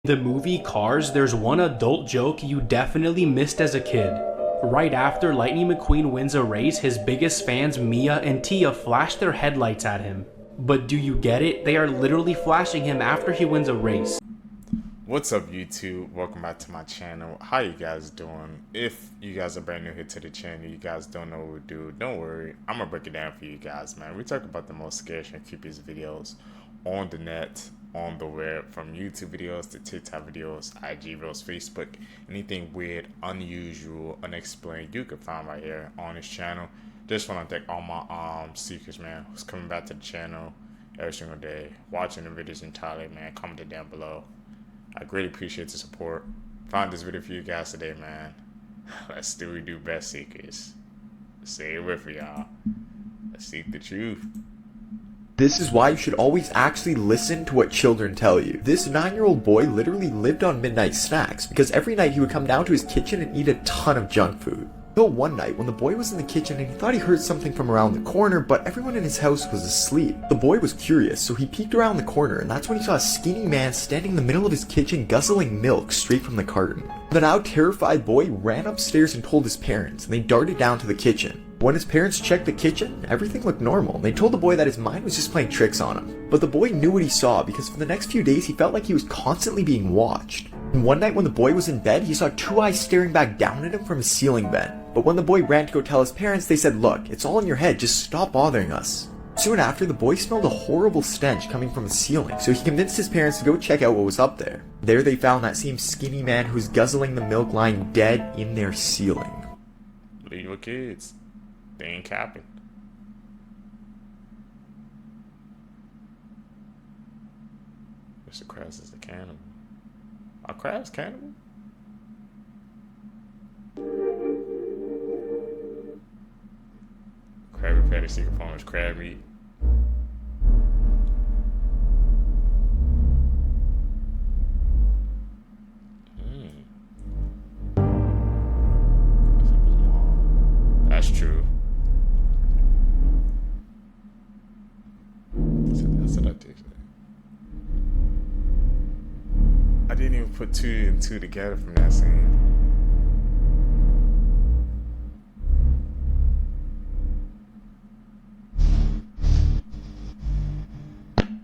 The movie Cars, there's one adult joke you definitely missed as a kid. Right after Lightning McQueen wins a race, his biggest fans Mia and Tia flash their headlights at him. But do you get it? They are literally flashing him after he wins a race. What's up YouTube? Welcome back to my channel. How you guys doing? If you guys are brand new here to the channel, you guys don't know what we do, don't worry. I'm gonna break it down for you guys, man. We talk about the most scariest and creepiest videos on the net, on the web, from YouTube videos to TikTok videos, IG videos, Facebook, anything weird, unusual, unexplained, you can find right here on this channel. Just want to thank all my seekers, man, who's coming back to the channel every single day, watching the videos entirely, man. Comment it down below. I greatly appreciate the support. Found this video for you guys today, man. Let's do what we do best, seekers. Say it with y'all. Let's seek the truth. This is why you should always actually listen to what children tell you. This 9-year-old boy literally lived on midnight snacks because every night he would come down to his kitchen and eat a ton of junk food. Until one night when the boy was in the kitchen and he thought he heard something from around the corner, but everyone in his house was asleep. The boy was curious, so he peeked around the corner, and that's when he saw a skinny man standing in the middle of his kitchen guzzling milk straight from the carton. The now terrified boy ran upstairs and told his parents, and they darted down to the kitchen. When his parents checked the kitchen, everything looked normal. They told the boy that his mind was just playing tricks on him. But the boy knew what he saw because for the next few days he felt like he was constantly being watched. And one night when the boy was in bed, he saw two eyes staring back down at him from his ceiling vent. But when the boy ran to go tell his parents, they said, "Look, it's all in your head, just stop bothering us." Soon after, the boy smelled a horrible stench coming from the ceiling, so he convinced his parents to go check out what was up there. There they found that same skinny man who was guzzling the milk lying dead in their ceiling. Leave your kids. They ain't capping. Mr. Krabs is the cannibal. Are Krabs cannibal? Krabby Patty secret form is crab meat. That's true. That's what I did. I didn't even put two and two together from that scene.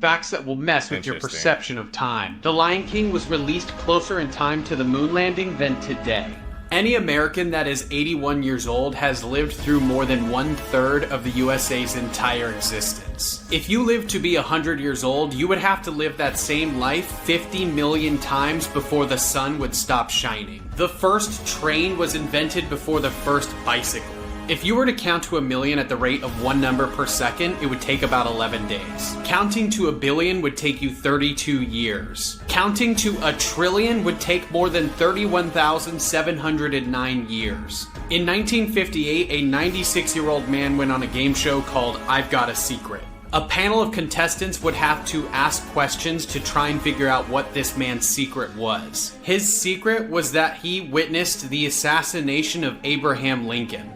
Facts that will mess with your perception of time. The Lion King was released closer in time to the moon landing than today. Any American that is 81 years old has lived through more than 1/3 of the USA's entire existence. If you lived to be 100 years old, you would have to live that same life 50 million times before the sun would stop shining. The first train was invented before the first bicycle. If you were to count to 1,000,000 at the rate of one number per second, it would take about 11 days. Counting to 1,000,000,000 would take you 32 years. Counting to 1,000,000,000,000 would take more than 31,709 years. In 1958, a 96-year-old man went on a game show called I've Got a Secret. A panel of contestants would have to ask questions to try and figure out what this man's secret was. His secret was that he witnessed the assassination of Abraham Lincoln.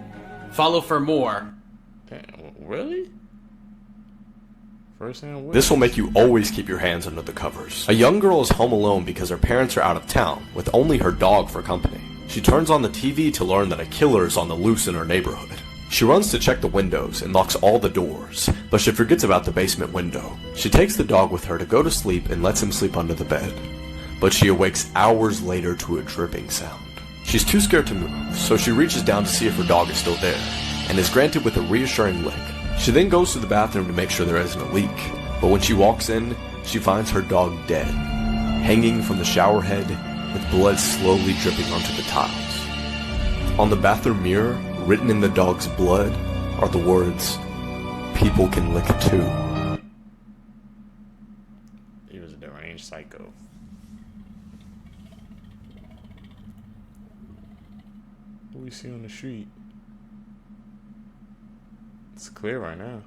Follow for more. Damn, really? This will make you always keep your hands under the covers. A young girl is home alone because her parents are out of town, with only her dog for company. She turns on the TV to learn that a killer is on the loose in her neighborhood. She runs to check the windows and locks all the doors, but she forgets about the basement window. She takes the dog with her to go to sleep and lets him sleep under the bed. But she awakes hours later to a dripping sound. She's too scared to move, so she reaches down to see if her dog is still there, and is granted with a reassuring lick. She then goes to the bathroom to make sure there isn't a leak, but when she walks in, she finds her dog dead, hanging from the shower head, with blood slowly dripping onto the tiles. On the bathroom mirror, written in the dog's blood, are the words, "People can lick too." He was a deranged psycho. What we see on the street? It's clear right now.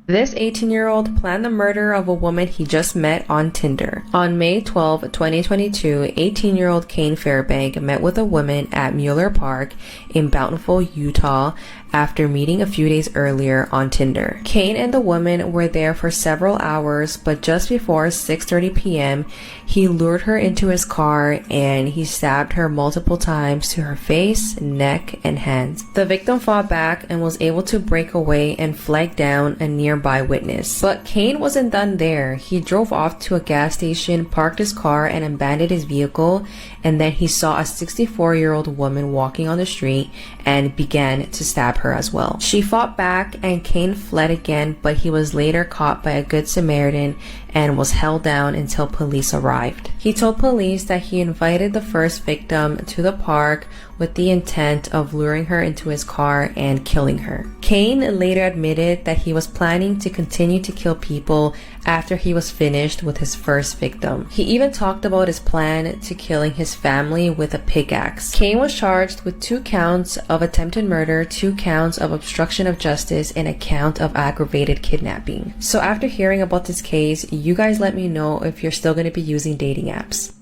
This 18-year-old planned the murder of a woman he just met on Tinder. On May 12, 2022, 18-year-old Kane Fairbank met with a woman at Mueller Park in Bountiful, Utah after meeting a few days earlier on Tinder. Cain and the woman were there for several hours, but just before 6:30 p.m., he lured her into his car and he stabbed her multiple times to her face, neck, and hands. The victim fought back and was able to break away and flag down a nearby witness. But Cain wasn't done there. He drove off to a gas station, parked his car, and abandoned his vehicle, and then he saw a 64-year-old woman walking on the street and began to stab her as well. She fought back and Cain fled again, but he was later caught by a Good Samaritan and was held down until police arrived. He told police that he invited the first victim to the park with the intent of luring her into his car and killing her. Cain later admitted that he was planning to continue to kill people after he was finished with his first victim. He even talked about his plan to killing his family with a pickaxe. Cain was charged with 2 counts of attempted murder, 2 counts of obstruction of justice, and a count of aggravated kidnapping. So after hearing about this case, you guys let me know if you're still going to be using dating apps.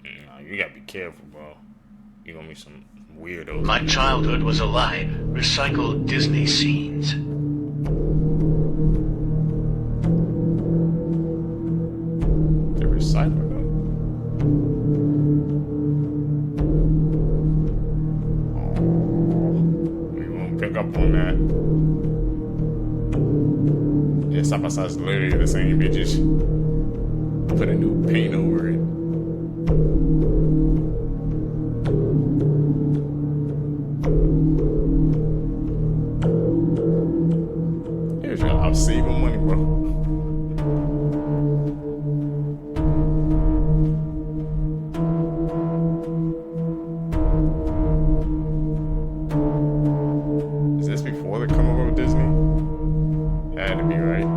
Nah, you gotta be careful, bro. You gonna meet some weirdos. My childhood was alive. Recycled Disney scenes. They recycle them. We won't pick up on that. Essa passagem is literally the same bitches. Put a new paint over it. Here's your I'm saving money, bro. Is this before they come over with Disney? Had to be right.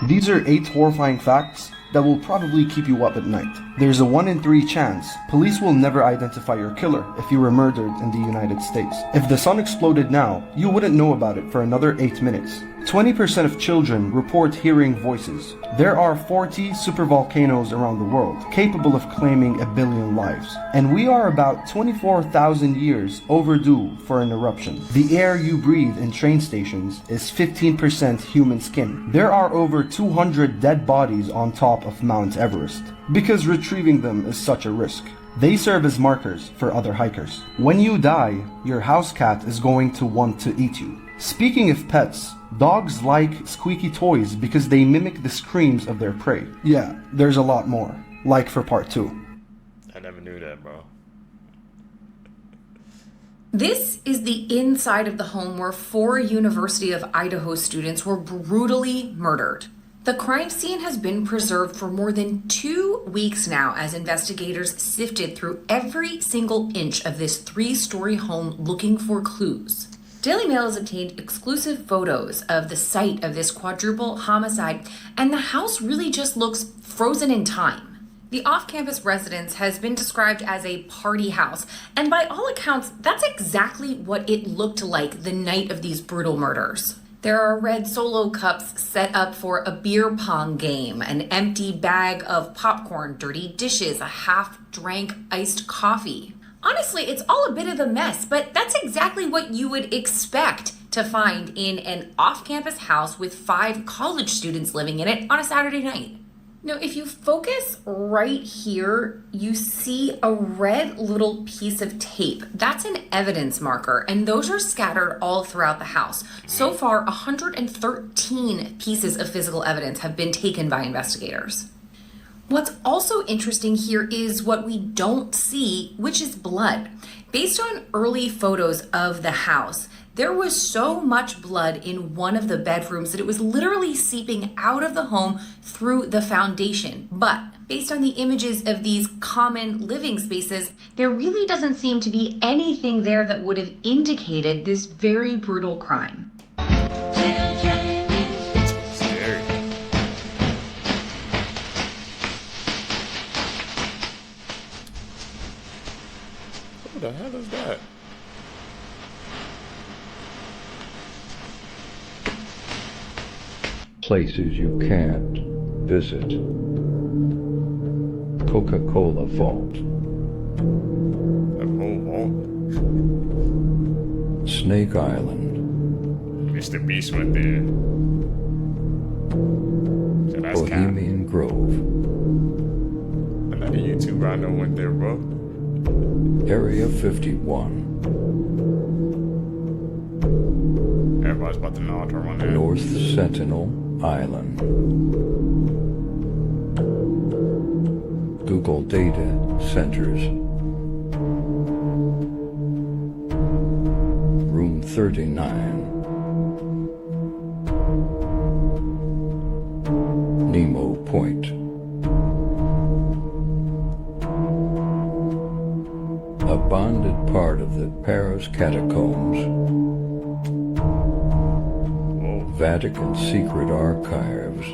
These are 8 horrifying facts that will probably keep you up at night. There's a 1 in 3 chance police will never identify your killer if you were murdered in the United States. If the sun exploded now, you wouldn't know about it for another 8 minutes. 20% of children report hearing voices. There are 40 supervolcanoes around the world capable of claiming 1 billion lives. And we are about 24,000 years overdue for an eruption. The air you breathe in train stations is 15% human skin. There are over 200 dead bodies on top of Mount Everest, because retrieving them is such a risk. They serve as markers for other hikers. When you die, your house cat is going to want to eat you. Speaking of pets, dogs like squeaky toys because they mimic the screams of their prey. Yeah, there's a lot more. Like for part 2. I never knew that, bro. This is the inside of the home where 4 University of Idaho students were brutally murdered. The crime scene has been preserved for more than 2 weeks now as investigators sifted through every single inch of this 3-story home looking for clues. Daily Mail has obtained exclusive photos of the site of this quadruple homicide, and the house really just looks frozen in time. The off-campus residence has been described as a party house, and by all accounts, that's exactly what it looked like the night of these brutal murders. There are red Solo cups set up for a beer pong game, an empty bag of popcorn, dirty dishes, a half-drank iced coffee. Honestly, it's all a bit of a mess, but that's exactly what you would expect to find in an off-campus house with 5 college students living in it on a Saturday night. Now, if you focus right here, you see a red little piece of tape. That's an evidence marker, and those are scattered all throughout the house. So far, 113 pieces of physical evidence have been taken by investigators. What's also interesting here is what we don't see, which is blood. Based on early photos of the house, there was so much blood in one of the bedrooms that it was literally seeping out of the home through the foundation. But based on the images of these common living spaces, there really doesn't seem to be anything there that would have indicated this very brutal crime. Who the hell is that? Places you can't visit Coca-Cola Vault. The whole vault. Snake Island. Mr. Beast went there. So that's Bohemian Grove. Another YouTuber I know went there, bro. Area 51. Everybody's about to nod her on that. North Sentinel Island. Google Data Centers. Room 39. Nemo Point. A bonded part of the Paris catacombs. Vatican Secret Archives.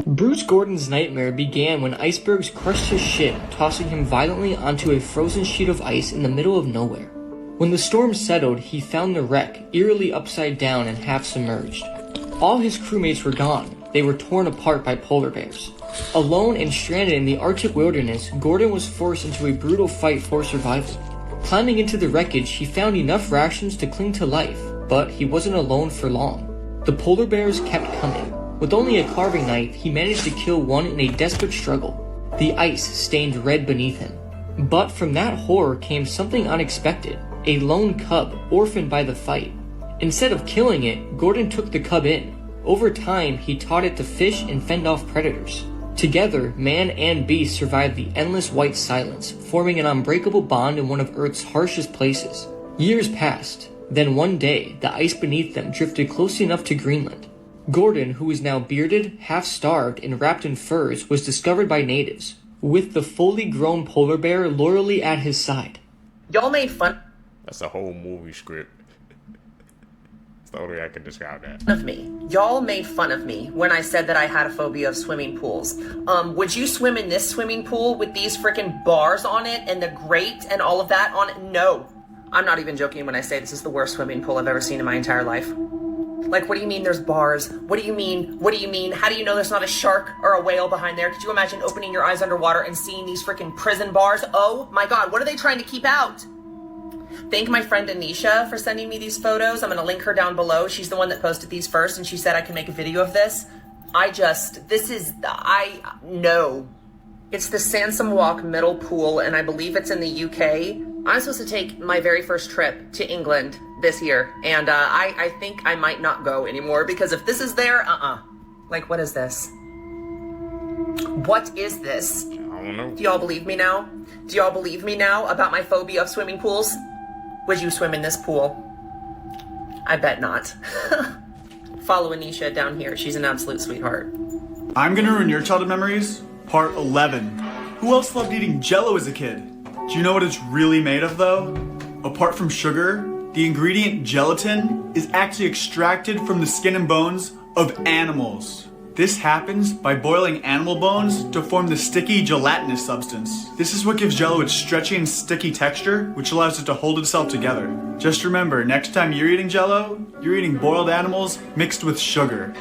Bruce Gordon's nightmare began when icebergs crushed his ship, tossing him violently onto a frozen sheet of ice in the middle of nowhere. When the storm settled, he found the wreck, eerily upside down and half submerged. All his crewmates were gone. They were torn apart by polar bears. Alone and stranded in the Arctic wilderness, Gordon was forced into a brutal fight for survival. Climbing into the wreckage, he found enough rations to cling to life, but he wasn't alone for long. The polar bears kept coming. With only a carving knife, he managed to kill one in a desperate struggle. The ice stained red beneath him. But from that horror came something unexpected, a lone cub orphaned by the fight. Instead of killing it, Gordon took the cub in. Over time, he taught it to fish and fend off predators. Together, man and beast survived the endless white silence, forming an unbreakable bond in one of Earth's harshest places. Years passed. Then one day, the ice beneath them drifted close enough to Greenland. Gordon, who was now bearded, half-starved, and wrapped in furs, was discovered by natives, with the fully grown polar bear loyally at his side. Y'all made fun That's a whole movie script. That's the only way I can describe that. of me. Y'all made fun of me when I said that I had a phobia of swimming pools. Would you swim in this swimming pool with these freaking bars on it and the grate and all of that on it? No. I'm not even joking when I say this is the worst swimming pool I've ever seen in my entire life. Like, what do you mean there's bars? What do you mean? What do you mean? How do you know there's not a shark or a whale behind there? Could you imagine opening your eyes underwater and seeing these freaking prison bars? Oh my god, what are they trying to keep out? Thank my friend Anisha for sending me these photos. I'm gonna link her down below. She's the one that posted these first, and she said I can make a video of this. No. It's the Sansom Walk Middle Pool, and I believe it's in the UK. I'm supposed to take my very first trip to England this year, and I think I might not go anymore, because if this is there, Like, what is this? What is this? I don't know. Do y'all believe me now? Do y'all believe me now about my phobia of swimming pools? Would you swim in this pool? I bet not. Follow Anisha down here. She's an absolute sweetheart. I'm gonna ruin your childhood memories. Part 11. Who else loved eating Jell-O as a kid? Do you know what it's really made of, though? Apart from sugar, the ingredient gelatin is actually extracted from the skin and bones of animals. This happens by boiling animal bones to form the sticky gelatinous substance. This is what gives Jell-O its stretchy and sticky texture, which allows it to hold itself together. Just remember, next time you're eating Jell-O, you're eating boiled animals mixed with sugar.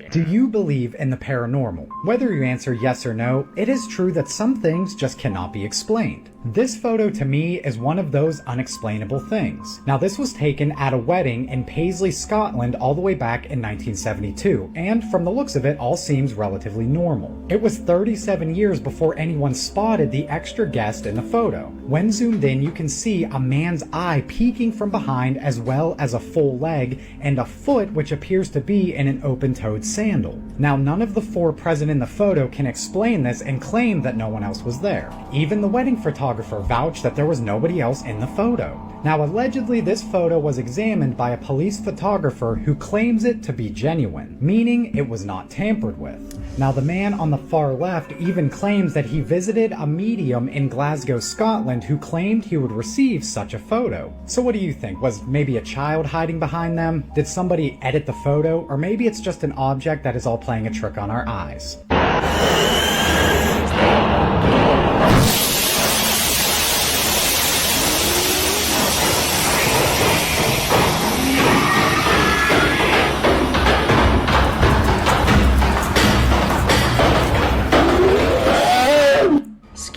Do you believe in the paranormal? Whether you answer yes or no, it is true that some things just cannot be explained. This photo to me is one of those unexplainable things. Now this was taken at a wedding in Paisley, Scotland all the way back in 1972, and from the looks of it all seems relatively normal. It was 37 years before anyone spotted the extra guest in the photo. When zoomed in, you can see a man's eye peeking from behind, as well as a full leg and a foot which appears to be in an open-toed sandal. Now none of the four present in the photo can explain this and claim that no one else was there. Even the wedding photographer vouched that there was nobody else in the photo. Now allegedly this photo was examined by a police photographer who claims it to be genuine, meaning it was not tampered with. Now the man on the far left even claims that he visited a medium in Glasgow, Scotland who claimed he would receive such a photo. So what do you think? Was maybe a child hiding behind them? Did somebody edit the photo? Or maybe it's just an object that is all playing a trick on our eyes?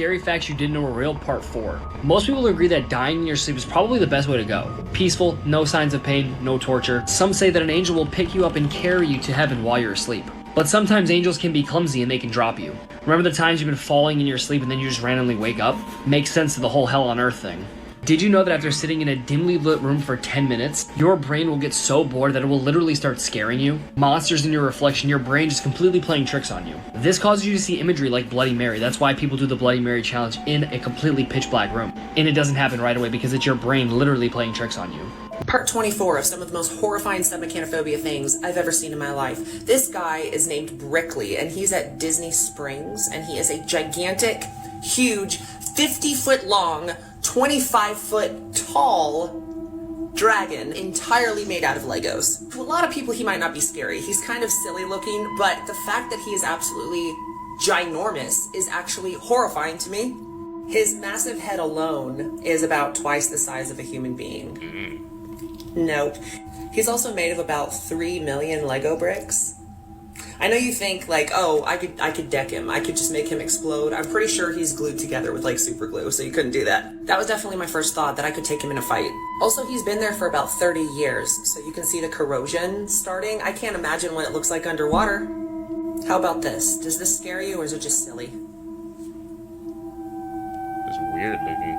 Scary Facts You Didn't Know Were Real Part 4. Most people agree that dying in your sleep is probably the best way to go. Peaceful, no signs of pain, no torture. Some say that an angel will pick you up and carry you to heaven while you're asleep. But sometimes angels can be clumsy and they can drop you. Remember the times you've been falling in your sleep and then you just randomly wake up? Makes sense to the whole hell on earth thing. Did you know that after sitting in a dimly lit room for 10 minutes, your brain will get so bored that it will literally start scaring you? Monsters in your reflection, your brain just completely playing tricks on you. This causes you to see imagery like Bloody Mary. That's why people do the Bloody Mary challenge in a completely pitch black room. And it doesn't happen right away because it's your brain literally playing tricks on you. Part 24 of some of the most horrifying submechanophobia things I've ever seen in my life. This guy is named Brickley, and he's at Disney Springs, and he is a gigantic, huge, 50-foot long, 25-foot tall dragon entirely made out of Legos. To a lot of people, he might not be scary. He's kind of silly looking, but the fact that he is absolutely ginormous is actually horrifying to me. His massive head alone is about twice the size of a human being. Nope. He's also made of about 3 million Lego bricks. I know you think like, oh, I could deck him. I could just make him explode. I'm pretty sure he's glued together with like super glue, so you couldn't do that. That was definitely my first thought, that I could take him in a fight. Also, he's been there for about 30 years, so you can see the corrosion starting. I can't imagine what it looks like underwater. How about this? Does this scare you, or is it just silly? It's weird looking.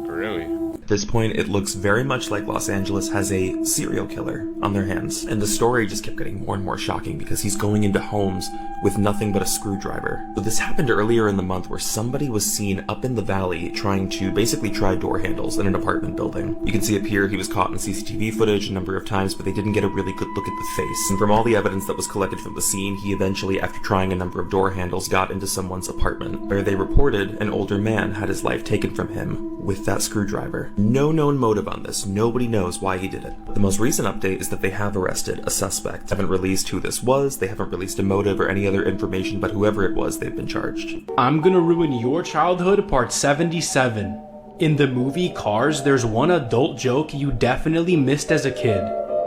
Really? At this point, it looks very much like Los Angeles has a serial killer on their hands. And the story just kept getting more and more shocking because he's going into homes with nothing but a screwdriver. So this happened earlier in the month where somebody was seen up in the valley trying to basically try door handles in an apartment building. You can see up here he was caught in CCTV footage a number of times, but they didn't get a really good look at the face. And from all the evidence that was collected from the scene, he eventually, after trying a number of door handles, got into someone's apartment, where they reported an older man had his life taken from him with that screwdriver. No known motive on this. Nobody knows why he did it. The most recent update is that they have arrested a suspect. They haven't released who this was, they haven't released a motive or any other information, but whoever it was, they've been charged. I'm gonna ruin your childhood, part 77. In the movie Cars, there's one adult joke you definitely missed as a kid.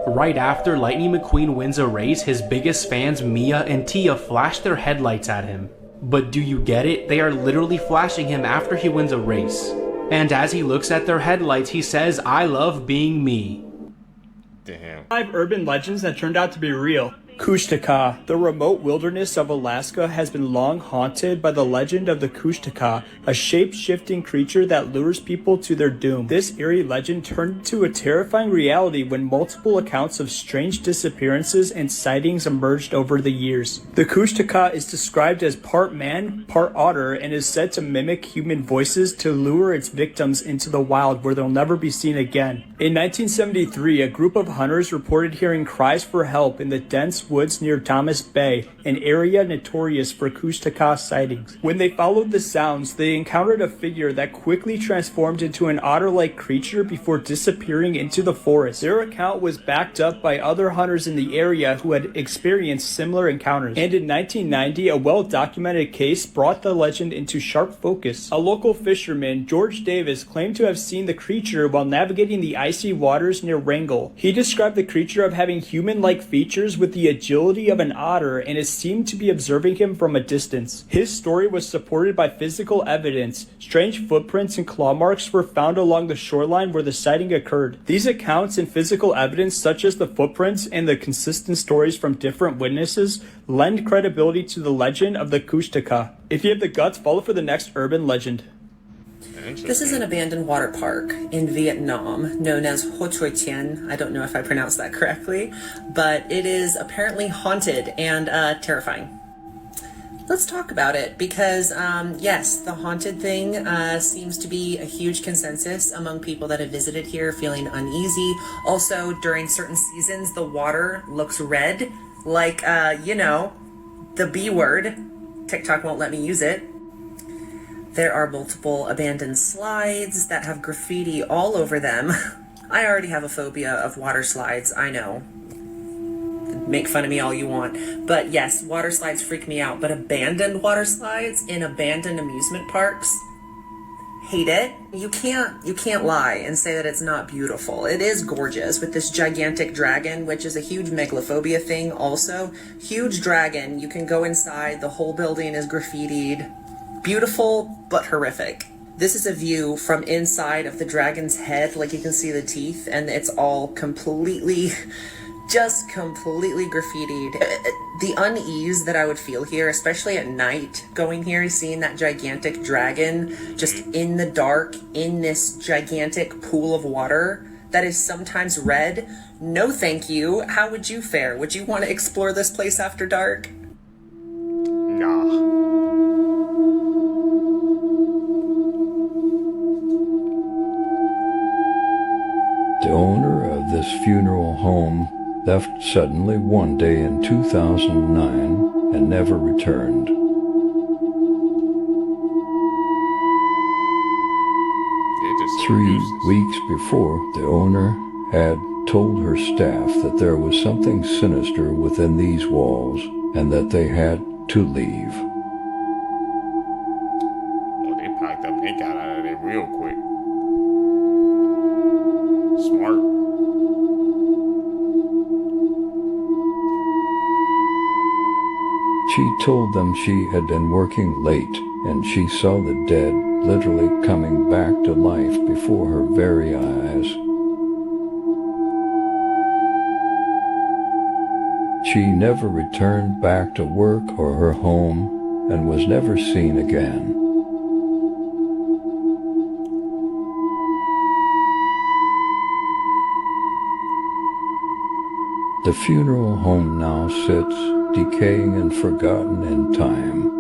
Right after Lightning McQueen wins a race, his biggest fans Mia and Tia flash their headlights at him. But do you get it? They are literally flashing him after he wins a race. And as he looks at their headlights, he says, "I love being me." Damn. 5 urban legends that turned out to be real. Kushtaka. The remote wilderness of Alaska has been long haunted by the legend of the Kushtaka, a shape-shifting creature that lures people to their doom. This eerie legend turned into a terrifying reality when multiple accounts of strange disappearances and sightings emerged over the years. The Kushtaka is described as part man, part otter, and is said to mimic human voices to lure its victims into the wild where they'll never be seen again. In 1973, a group of hunters reported hearing cries for help in the dense woods near Thomas Bay, an area notorious for Kushtaka sightings. When they followed the sounds, they encountered a figure that quickly transformed into an otter-like creature before disappearing into the forest. Their account was backed up by other hunters in the area who had experienced similar encounters. And in 1990, a well-documented case brought the legend into sharp focus. A local fisherman, George Davis, claimed to have seen the creature while navigating the icy waters near Wrangell. He described the creature of having human-like features with the agility of an otter, and it seemed to be observing him from a distance. His story was supported by physical evidence. Strange footprints and claw marks were found along the shoreline where the sighting occurred. These accounts and physical evidence, such as the footprints and the consistent stories from different witnesses, lend credibility to the legend of the Kushtaka. If you have the guts, follow for the next urban legend. This is an abandoned water park in Vietnam known as Ho Choi Tien. I don't know if I pronounced that correctly, but it is apparently haunted and terrifying. Let's talk about it because, yes, the haunted thing seems to be a huge consensus among people that have visited here feeling uneasy. Also, during certain seasons, the water looks red, like, the B word. TikTok won't let me use it. There are multiple abandoned slides that have graffiti all over them. I already have a phobia of water slides, I know. Make fun of me all you want. But yes, water slides freak me out. But abandoned water slides in abandoned amusement parks? hate it. You can't lie and say that it's not beautiful. It is gorgeous with this gigantic dragon, which is a huge megalophobia thing also. Huge dragon, you can go inside, the whole building is graffitied. Beautiful, but horrific. This is a view from inside of the dragon's head, like you can see the teeth, and it's all completely graffitied. The unease that I would feel here, especially at night, going here, seeing that gigantic dragon just in the dark, in this gigantic pool of water that is sometimes red. No thank you. How would you fare? Would you want to explore this place after dark? Nah. The owner of this funeral home left suddenly one day in 2009 and never returned. 3 weeks before, the owner had told her staff that there was something sinister within these walls and that they had to leave. Oh, they packed up. They got out of there real quick. Smart. She told them she had been working late and she saw the dead literally coming back to life before her very eyes. She never returned back to work or her home and was never seen again. The funeral home now sits, decaying and forgotten in time.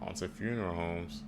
Haunted funeral homes.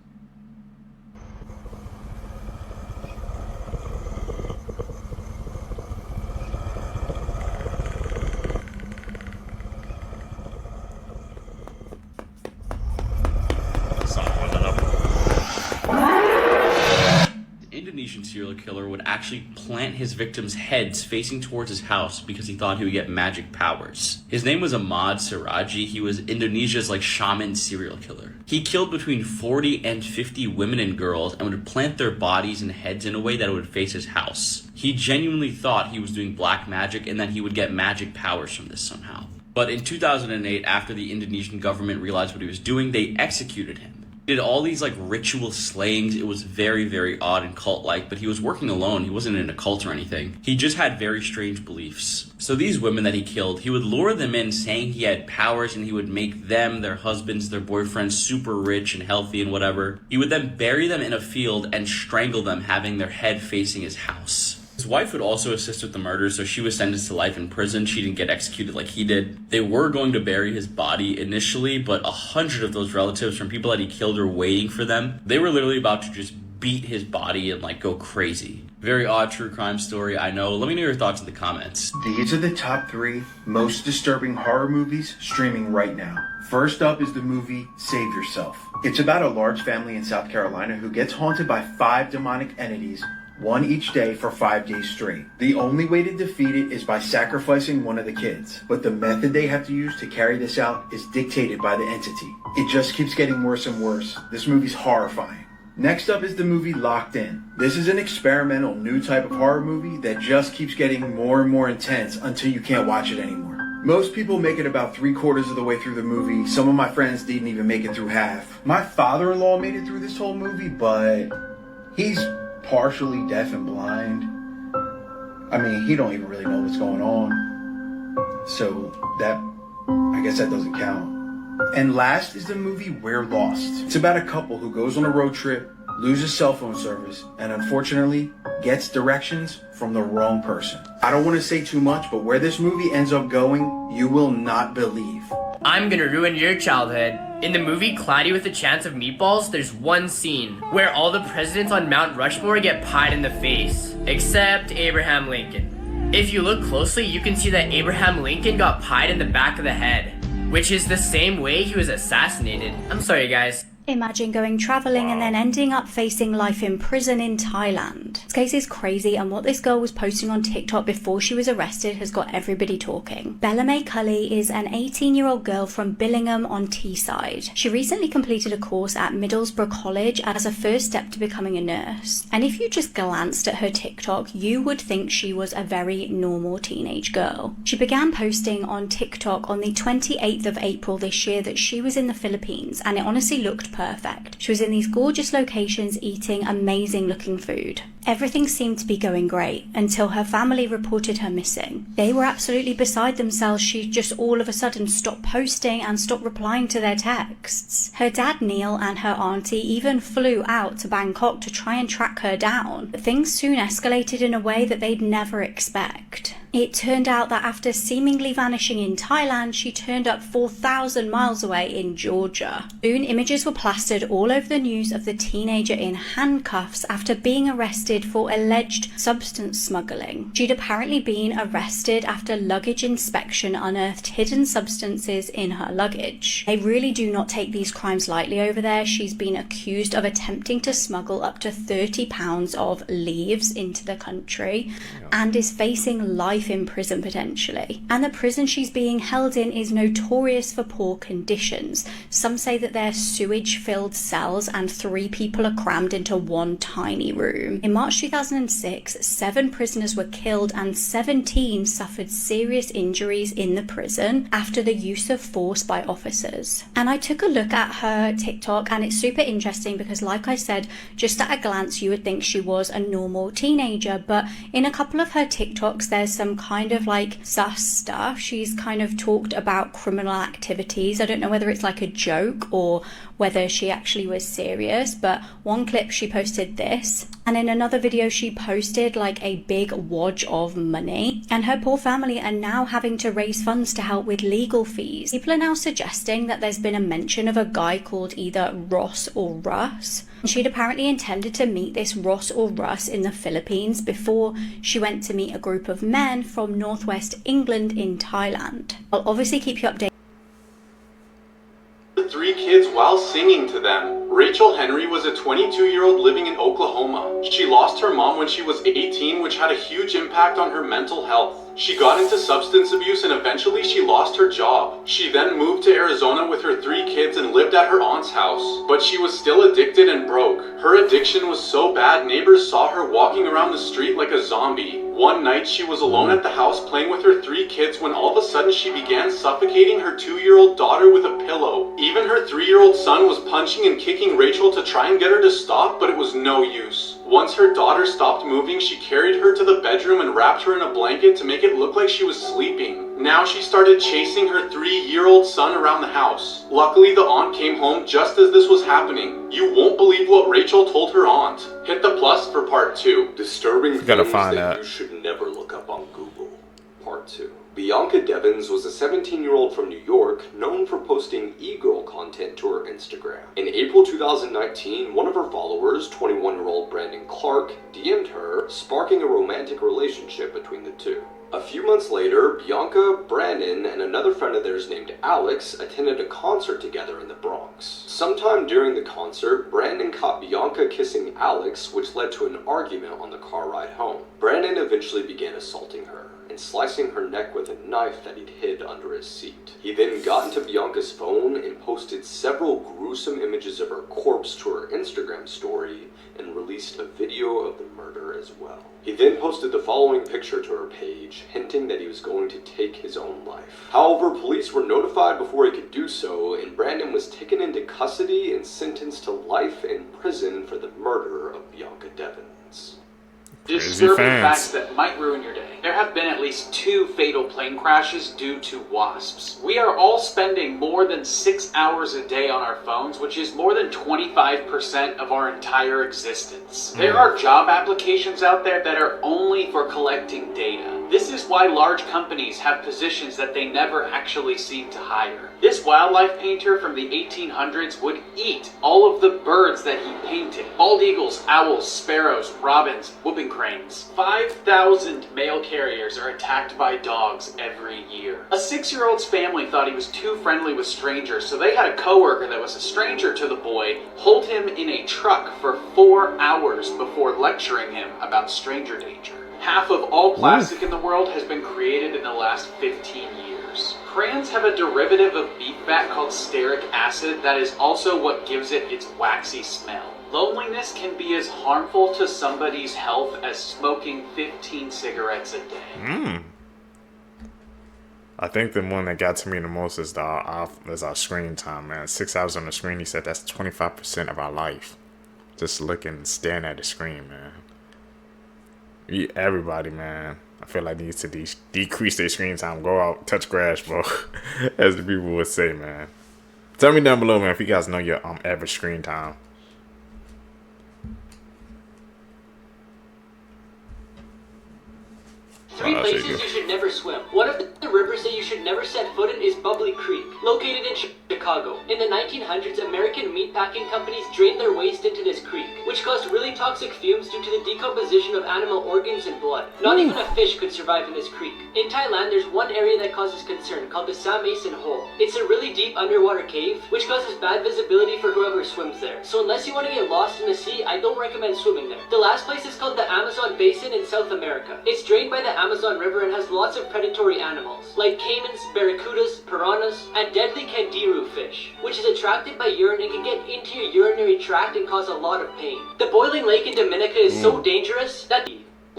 Indonesian serial killer would actually plant his victims' heads facing towards his house because he thought he would get magic powers. His name was Ahmad Siraji. He was Indonesia's shaman serial killer. He killed between 40 and 50 women and girls and would plant their bodies and heads in a way that would face his house. He genuinely thought he was doing black magic and that he would get magic powers from this somehow. But in 2008, after the Indonesian government realized what he was doing, they executed him. He did all these ritual slayings. It was very, very odd and cult-like, but he was working alone. He wasn't in a cult or anything. He just had very strange beliefs. So these women that he killed, he would lure them in saying he had powers and he would make them, their husbands, their boyfriends super rich and healthy and whatever. He would then bury them in a field and strangle them, having their head facing his house. His wife would also assist with the murder, so she was sentenced to life in prison. She didn't get executed like he did. They were going to bury his body initially, but 100 of those relatives from people that he killed were waiting for them. They were literally about to just beat his body and go crazy. Very odd true crime story, I know. Let me know your thoughts in the comments. These are the top 3 most disturbing horror movies streaming right now. First up is the movie Save Yourself. It's about a large family in South Carolina who gets haunted by 5 demonic entities, one each day for 5 days straight. The only way to defeat it is by sacrificing one of the kids, but the method they have to use to carry this out is dictated by the entity. It just keeps getting worse and worse. This movie's horrifying. Next up is the movie Locked In. This is an experimental new type of horror movie that just keeps getting more and more intense until you can't watch it anymore. Most people make it about 3/4 of the way through the movie. Some of my friends didn't even make it through half. My father-in-law made it through this whole movie, but he's partially deaf and blind. I mean, he don't even really know what's going on. So I guess that doesn't count. And last is the movie We're Lost. It's about a couple who goes on a road trip, loses cell phone service, and unfortunately gets directions from the wrong person. I don't want to say too much, but where this movie ends up going, you will not believe. I'm gonna ruin your childhood. In the movie Cloudy with a Chance of Meatballs, there's one scene where all the presidents on Mount Rushmore get pied in the face, except Abraham Lincoln. If you look closely, you can see that Abraham Lincoln got pied in the back of the head, which is the same way he was assassinated. I'm sorry guys, Imagine going travelling and then ending up facing life in prison in Thailand. This case is crazy, and what this girl was posting on TikTok before she was arrested has got everybody talking. Bella May Cully is an 18-year-old girl from Billingham on Teesside. She recently completed a course at Middlesbrough College as a first step to becoming a nurse. And if you just glanced at her TikTok, you would think she was a very normal teenage girl. She began posting on TikTok on the 28th of April this year that she was in the Philippines, and it honestly looked perfect. She was in these gorgeous locations eating amazing looking food. Everything seemed to be going great until her family reported her missing. They were absolutely beside themselves. She just all of a sudden stopped posting and stopped replying to their texts. Her dad Neil and her auntie even flew out to Bangkok to try and track her down. But things soon escalated in a way that they'd never expect. It turned out that after seemingly vanishing in Thailand, she turned up 4,000 miles away in Georgia. Soon, images were plastered all over the news of the teenager in handcuffs after being arrested for alleged substance smuggling. She'd apparently been arrested after luggage inspection unearthed hidden substances in her luggage. They really do not take these crimes lightly over there. She's been accused of attempting to smuggle up to 30 pounds of leaves into the country and is facing life in prison potentially. And the prison she's being held in is notorious for poor conditions. Some say that they're sewage-filled cells and 3 people are crammed into one tiny room. In March 2006, 7 prisoners were killed and 17 suffered serious injuries in the prison after the use of force by officers. And I took a look at her TikTok, and it's super interesting because, like I said, just at a glance you would think she was a normal teenager, but in a couple of her TikToks there's some kind of like sus stuff. She's kind of talked about criminal activities. I don't know whether it's like a joke or whether she actually was serious, but one clip she posted this, and in another video she posted like a big wad of money, and her poor family are now having to raise funds to help with legal fees. People are now suggesting that there's been a mention of a guy called either Ross or Russ. She'd apparently intended to meet this Ross or Russ in the Philippines before she went to meet a group of men from northwest England in Thailand. I'll obviously keep you updated. 3 kids while singing to them. Rachel Henry was a 22-year-old living in Oklahoma. She lost her mom when she was 18, which had a huge impact on her mental health. She got into substance abuse and eventually she lost her job. She then moved to Arizona with her 3 kids and lived at her aunt's house. But she was still addicted and broke. Her addiction was so bad, neighbors saw her walking around the street like a zombie. One night she was alone at the house playing with her 3 kids when all of a sudden she began suffocating her 2-year-old daughter with a pillow. Even her 3-year-old son was punching and kicking Rachel to try and get her to stop, but it was no use. Once her daughter stopped moving, she carried her to the bedroom and wrapped her in a blanket to make it look like she was sleeping. Now she started chasing her 3-year-old son around the house. Luckily, the aunt came home just as this was happening. You won't believe what Rachel told her aunt. Hit the plus for part 2. Disturbing things that you should never look up on Google. Part 2. Bianca Devins was a 17-year-old from New York known for posting e-girl content to her Instagram. In April 2019, one of her followers, 21-year-old Brandon Clark, DM'd her, sparking a romantic relationship between the two. A few months later, Bianca, Brandon, and another friend of theirs named Alex attended a concert together in the Bronx. Sometime during the concert, Brandon caught Bianca kissing Alex, which led to an argument on the car ride home. Brandon eventually began assaulting her and slicing her neck with a knife that he'd hid under his seat. He then got into Bianca's phone and posted several gruesome images of her corpse to her Instagram story and released a video of the murder as well. He then posted the following picture to her page, hinting that he was going to take his own life. However, police were notified before he could do so, and Brandon was taken into custody and sentenced to life in prison for the murder of Bianca Devins. Disturbing facts that might ruin your day. There have been at least 2 fatal plane crashes due to wasps. We are all spending more than 6 hours a day on our phones, which is more than 25% of our entire existence. There are job applications out there that are only for collecting data. This is why large companies have positions that they never actually seem to hire. This wildlife painter from the 1800s would eat all of the birds that he painted. Bald eagles, owls, sparrows, robins, whooping cranes. 5,000 mail carriers are attacked by dogs every year. A 6-year-old's family thought he was too friendly with strangers, so they had a coworker that was a stranger to the boy hold him in a truck for 4 hours before lecturing him about stranger danger. Half of all plastic in the world has been created in the last 15 years. Crayons have a derivative of beet fat called stearic acid that is also what gives it its waxy smell. Loneliness can be as harmful to somebody's health as smoking 15 cigarettes a day. I think the one that got to me the most is our screen time, man. 6 hours on the screen, he said that's 25% of our life. Just looking, staring at the screen, man. Everybody, man, I feel like needs to decrease their screen time. Go out, touch grass, bro. As the people would say, man. Tell me down below, man, if you guys know your average screen time. 3 places you should never swim. One of the rivers that you should never set foot in is Bubbly Creek, located in Chicago. In the 1900s, American meatpacking companies drained their waste into this creek, which caused really toxic fumes due to the decomposition of animal organs and blood. Not even a fish could survive in this creek. In Thailand, there's one area that causes concern, called the Sa Mason Hole. It's a really deep underwater cave, which causes bad visibility for whoever swims there. So unless you want to get lost in the sea, I don't recommend swimming there. The last place is called the Amazon Basin in South America. It's drained by the Amazon River and has lots of predatory animals, like caimans, barracudas, piranhas, and deadly kangaroo fish, which is attracted by urine and can get into your urinary tract and cause a lot of pain. The boiling lake in Dominica is so dangerous that...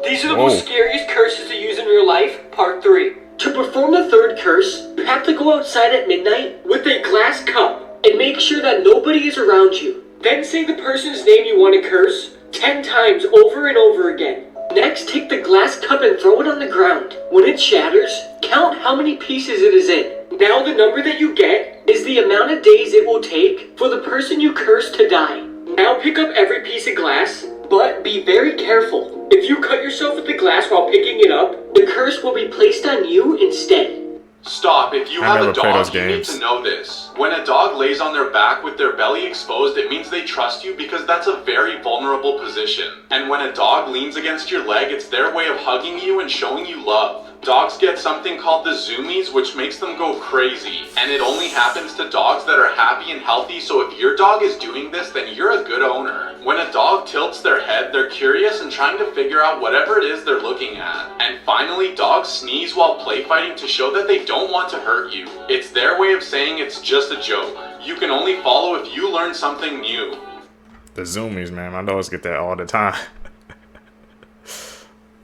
These are the most scariest curses to use in real life, part 3. To perform the third curse, you have to go outside at midnight with a glass cup and make sure that nobody is around you. Then say the person's name you want to curse 10 times over and over again. Next, take the glass cup and throw it on the ground. When it shatters, count how many pieces it is in. Now the number that you get is the amount of days it will take for the person you curse to die. Now pick up every piece of glass, but be very careful. If you cut yourself with the glass while picking it up, the curse will be placed on you instead. Stop, if you have a dog, you need to know this. When a dog lays on their back with their belly exposed, it means they trust you because that's a very vulnerable position. And when a dog leans against your leg, it's their way of hugging you and showing you love. Dogs get something called the zoomies, which makes them go crazy. And it only happens to dogs that are happy and healthy, so if your dog is doing this, then you're a good owner. When a dog tilts their head, they're curious and trying to figure out whatever it is they're looking at. And finally, dogs sneeze while play fighting to show that they don't want to hurt you. It's their way of saying it's just a joke. You can only follow if you learn something new. The zoomies, man. My dogs get that all the time.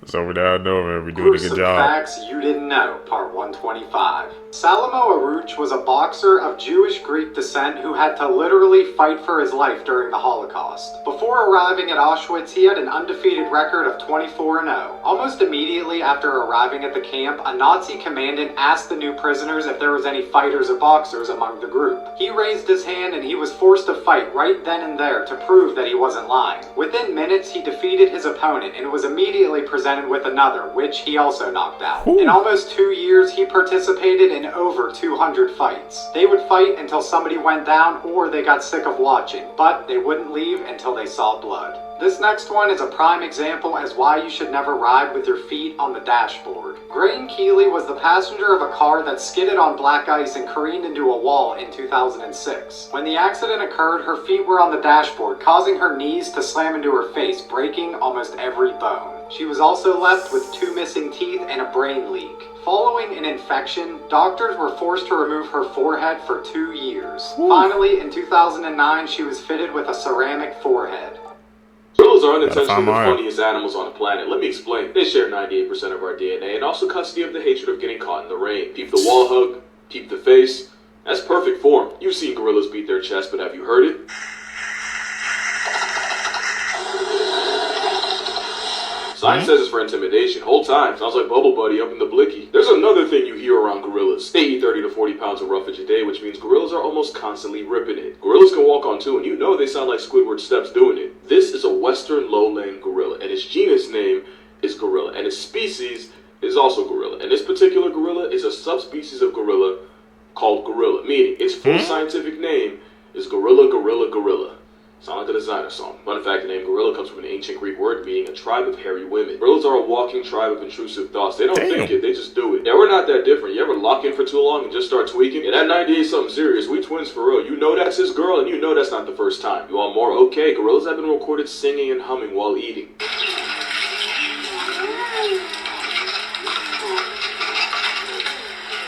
So over there, I know, man. We doing a good job. Facts you didn't know, part 125. Salamo Arouch was a boxer of Jewish Greek descent who had to literally fight for his life during the Holocaust. Before arriving at Auschwitz, he had an undefeated record of 24-0. Almost immediately after arriving at the camp, a Nazi commandant asked the new prisoners if there was any fighters or boxers among the group. He raised his hand and he was forced to fight right then and there to prove that he wasn't lying. Within minutes, he defeated his opponent and was immediately presented with another, which he also knocked out. In almost 2 years, he participated in over 200 fights. They would fight until somebody went down or they got sick of watching, but they wouldn't leave until they saw blood. This next one is a prime example as why you should never ride with your feet on the dashboard. Grain Keeley was the passenger of a car that skidded on black ice and careened into a wall in 2006. When the accident occurred, her feet were on the dashboard, causing her knees to slam into her face, breaking almost every bone. She was also left with 2 missing teeth and a brain leak. Following an infection, doctors were forced to remove her forehead for 2 years. Finally, in 2009, she was fitted with a ceramic forehead. Gorillas are unintentionally the funniest animals on the planet. Let me explain. They share 98% of our DNA and also custody of the hatred of getting caught in the rain. Keep the wall hug, keep the face. That's perfect form. You've seen gorillas beat their chest, but have you heard it? Science says it's for intimidation. Whole time. Sounds like Bubble Buddy up in the blicky. There's another thing you hear around gorillas. They eat 30 to 40 pounds of roughage a day, which means gorillas are almost constantly ripping it. Gorillas can walk on 2, and you know they sound like Squidward steps doing it. This is a western lowland gorilla, and its genus name is gorilla, and its species is also gorilla. And this particular gorilla is a subspecies of gorilla called gorilla, meaning its full scientific name is gorilla. Sound like a designer song. Fun fact, the name gorilla comes from an ancient Greek word meaning a tribe of hairy women. Gorillas are a walking tribe of intrusive thoughts. They don't think it, they just do it. Yeah, we're not that different. You ever lock in for too long and just start tweaking? Yeah, that 98 something serious. We twins for real. You know that's his girl, and you know that's not the first time. You want more? Okay, gorillas have been recorded singing and humming while eating.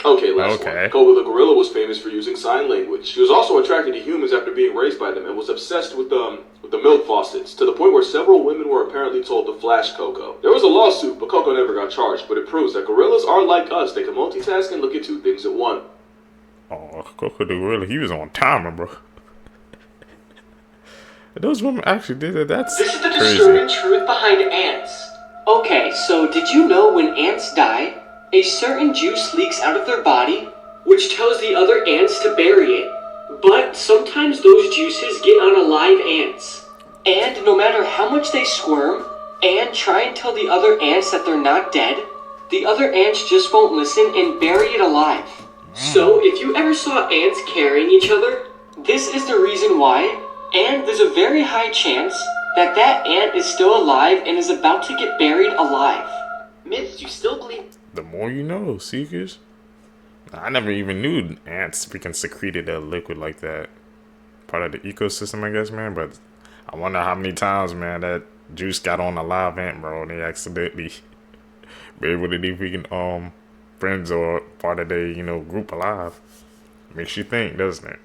Okay, last one. Kobe the gorilla was famous for using sign language. She was also attracted to humans after being raised by them and was obsessed with the milk faucets, to the point where several women were apparently told to flash Coco. There was a lawsuit, but Coco never got charged, but it proves that gorillas are like us. They can multitask and look at two things at once. Oh, Coco the gorilla, he was on timer, bro. Those women actually did it. That's This is the crazy. disturbing truth behind ants. Okay, so did you know when ants die, a certain juice leaks out of their body, which tells the other ants to bury it. But sometimes those juices get on alive ants. And no matter how much they squirm and try and tell the other ants that they're not dead, the other ants just won't listen and bury it alive. So if you ever saw ants carrying each other, this is the reason why, and there's a very high chance that that ant is still alive and is about to get buried alive. Myths, you still believe? The more you know, Seekers. I never even knew ants freaking secreted a liquid like that. Part of the ecosystem, I guess, man. But I wonder how many times, man, that juice got on a live ant, bro, and they accidentally be able to be freaking friends or part of their, group alive. Makes you think, doesn't it?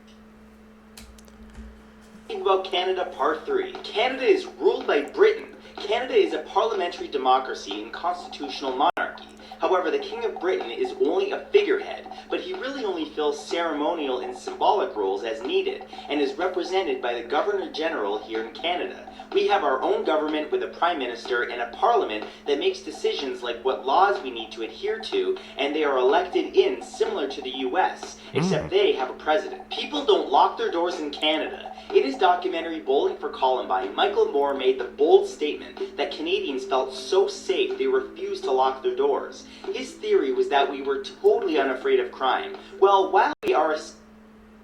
About Canada Part 3. Canada is ruled by Britain. Canada is a parliamentary democracy and constitutional monarchy. However, the King of Britain is only a figurehead, but he really only fills ceremonial and symbolic roles as needed, and is represented by the Governor General here in Canada. We have our own government with a Prime Minister and a Parliament that makes decisions like what laws we need to adhere to, and they are elected in similar to the US, except they have a president. People don't lock their doors in Canada. In his documentary Bowling for Columbine, Michael Moore made the bold statement that Canadians felt so safe they refused to lock their doors. His theory was that we were totally unafraid of crime. Well, while we are a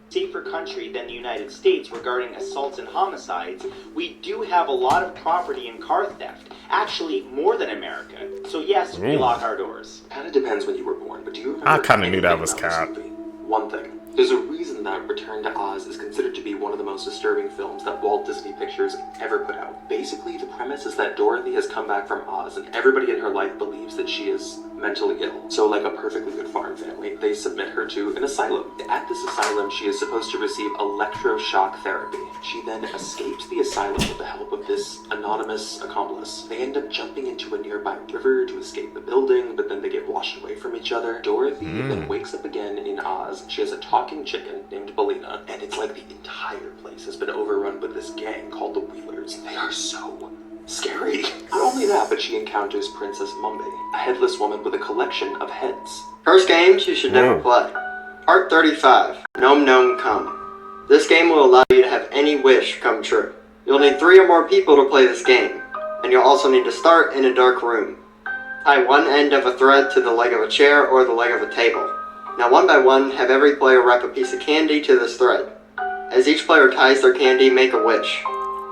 safer country than the United States regarding assaults and homicides, we do have a lot of property and car theft. Actually, more than America. So yes, we lock our doors. Kind of depends when you were born, but do you remember? I kind of knew that was cap. One thing. There's a reason that Return to Oz is considered to be one of the most disturbing films that Walt Disney Pictures ever put out. Basically, the premise is that Dorothy has come back from Oz, and everybody in her life believes that she is mentally ill. So, like a perfectly good farm family, they submit her to an asylum. At this asylum, she is supposed to receive electroshock therapy. She then escapes the asylum with the help of this anonymous accomplice. They end up jumping into a nearby river to escape the building, but then they get washed away from each other. Dorothy then wakes up again in Oz. She has a talking chicken named Bellina, and it's like the entire place has been overrun with this gang called the Wheelers. They are so scary. Not only that, but she encounters Princess Mumbai, a headless woman with a collection of heads. First games you should never play. Part 35, Gnome Gnome Come. This game will allow you to have any wish come true. You'll need 3 or more people to play this game, and you'll also need to start in a dark room. Tie one end of a thread to the leg of a chair or the leg of a table. Now one by one, have every player wrap a piece of candy to this thread. As each player ties their candy, make a wish.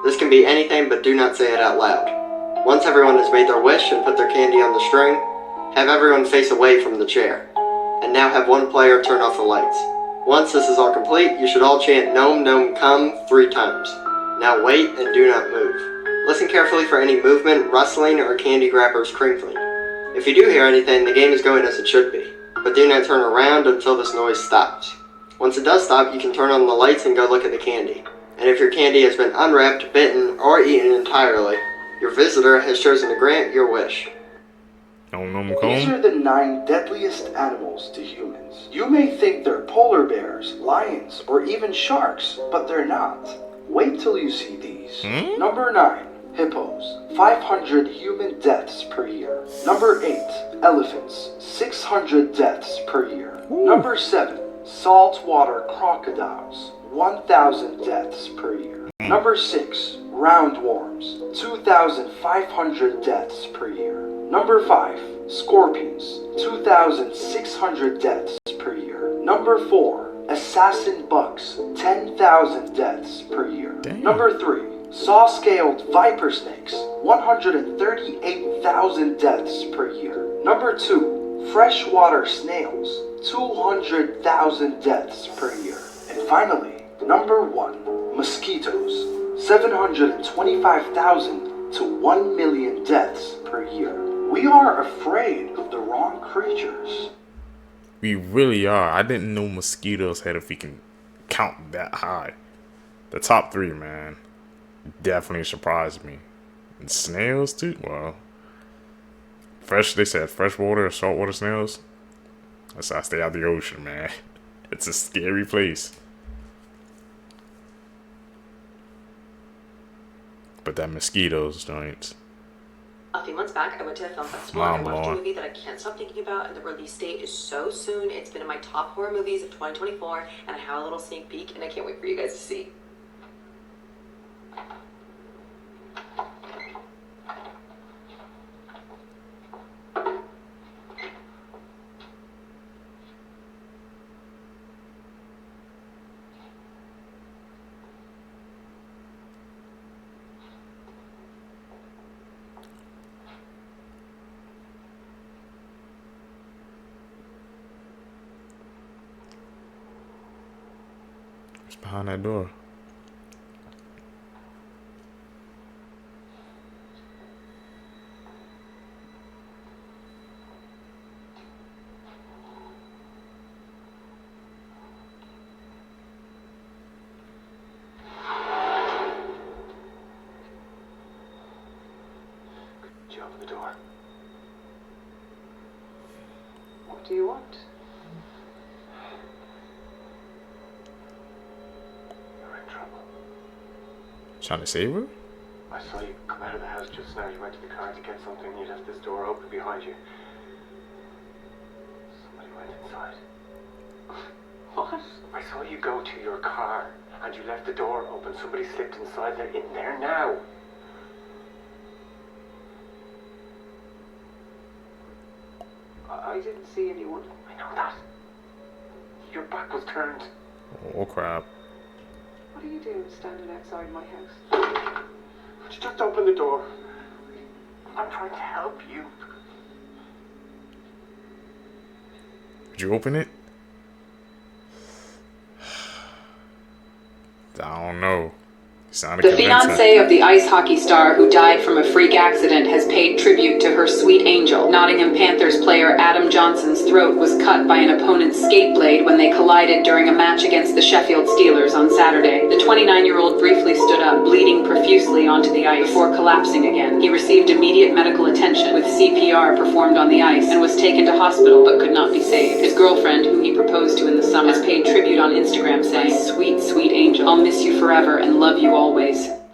This can be anything, but do not say it out loud. Once everyone has made their wish and put their candy on the string, have everyone face away from the chair. And now have one player turn off the lights. Once this is all complete, you should all chant Gnome Gnome Come 3 times. Now wait and do not move. Listen carefully for any movement, rustling, or candy grabbers crinkling. If you do hear anything, the game is going as it should be. But do not turn around until this noise stops. Once it does stop, you can turn on the lights and go look at the candy. And if your candy has been unwrapped, bitten, or eaten entirely, your visitor has chosen to grant your wish. These are the 9 deadliest animals to humans. You may think they're polar bears, lions, or even sharks, but they're not. Wait till you see these. Number 9. Hippos, 500 human deaths per year. Number 8, elephants, 600 deaths per year. Number 7, saltwater crocodiles, 1,000 deaths per year. Number 6, roundworms, 2,500 deaths per year. Number 5, scorpions, 2,600 deaths per year. Number 4, assassin bugs, 10,000 deaths per year. Damn. Number 3, saw-scaled viper snakes, 138,000 deaths per year. Number 2, freshwater snails, 200,000 deaths per year. And finally, number 1, mosquitoes, 725,000 to 1 million deaths per year. We are afraid of the wrong creatures. We really are. I didn't know mosquitoes had a freaking count that high. The top 3, man, definitely surprised me. And snails too. Well, they said freshwater or saltwater snails. That's why I stay out the ocean, man. It's a scary place. But that mosquitoes joints. A few months back, I went to a film festival and I watched a movie that I can't stop thinking about, and the release date is so soon. It's been in my top horror movies of 2024, and I have a little sneak peek, and I can't wait for you guys to see. Behind that door. Could you open the door? What do you want? Trying to save her? I saw you come out of the house just now. You went to the car to get something and you left this door open behind you. Somebody went inside. What? I saw you go to your car and you left the door open. Somebody slipped inside. They're in there now. I didn't see anyone. I know that. Your back was turned. Oh crap. What are you doing standing outside my house? Would you just open the door? I'm trying to help you. Would you open it? I don't know. The fiancée of the ice hockey star who died from a freak accident has paid tribute to her sweet angel. Nottingham Panthers player Adam Johnson's throat was cut by an opponent's skate blade when they collided during a match against the Sheffield Steelers on Saturday. The 29-year-old briefly stood up, bleeding profusely onto the ice before collapsing again. He received immediate medical attention with CPR performed on the ice and was taken to hospital but could not be saved. His girlfriend, who he proposed to in the summer, has paid tribute on Instagram saying, "Sweet, sweet angel, I'll miss you forever and love you always."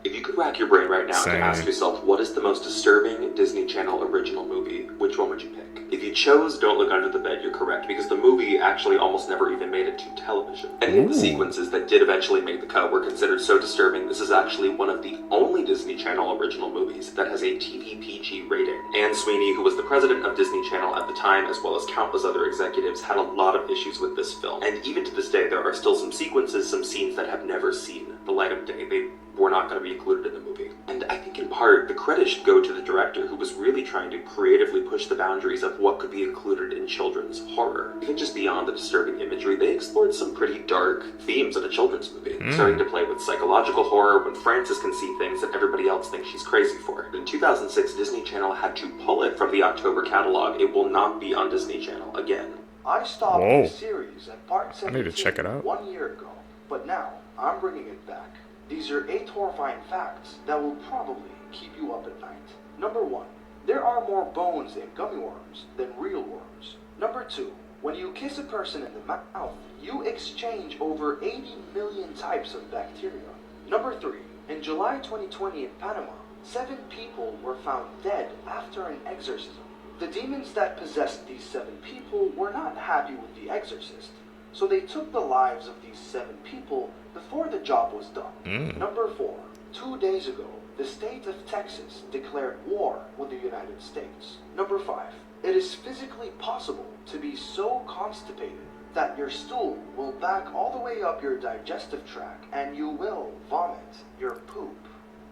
If you could rack your brain right now to ask yourself what is the most disturbing Disney Channel original movie, which one would you pick? If you chose Don't Look Under the Bed, you're correct, because the movie actually almost never even made it to television. Any of the sequences that did eventually make the cut were considered so disturbing, this is actually one of the only Disney Channel original movies that has a TV PG rating. Anne Sweeney, who was the president of Disney Channel at the time, as well as countless other executives, had a lot of issues with this film. And even to this day, there are still some sequences, some scenes that have never seen the light of day. They were not going to be included in the movie. And I think in part, the credit should go to the director, who was really trying to creatively push the boundaries of what could be included in children's horror. Even just beyond the disturbing imagery, they explored some pretty dark themes in a children's movie, starting to play with psychological horror when Frances can see things that everybody else thinks she's crazy for. In 2006, Disney Channel had to pull it from the October catalog. It will not be on Disney Channel again. I stopped the series at part 17 I need to check it out. 1 year ago, but now I'm bringing it back. These are 8 horrifying facts that will probably keep you up at night. Number 1. There are more bones in gummy worms than real worms. Number 2. When you kiss a person in the mouth, you exchange over 80 million types of bacteria. Number 3. In July 2020 in Panama, 7 people were found dead after an exorcism. The demons that possessed these 7 people were not happy with the exorcist, so they took the lives of these 7 people before the job was done. Number 4. 2 days ago, the state of Texas declared war with the United States. Number 5. It is physically possible to be so constipated that your stool will back all the way up your digestive tract and you will vomit your poop.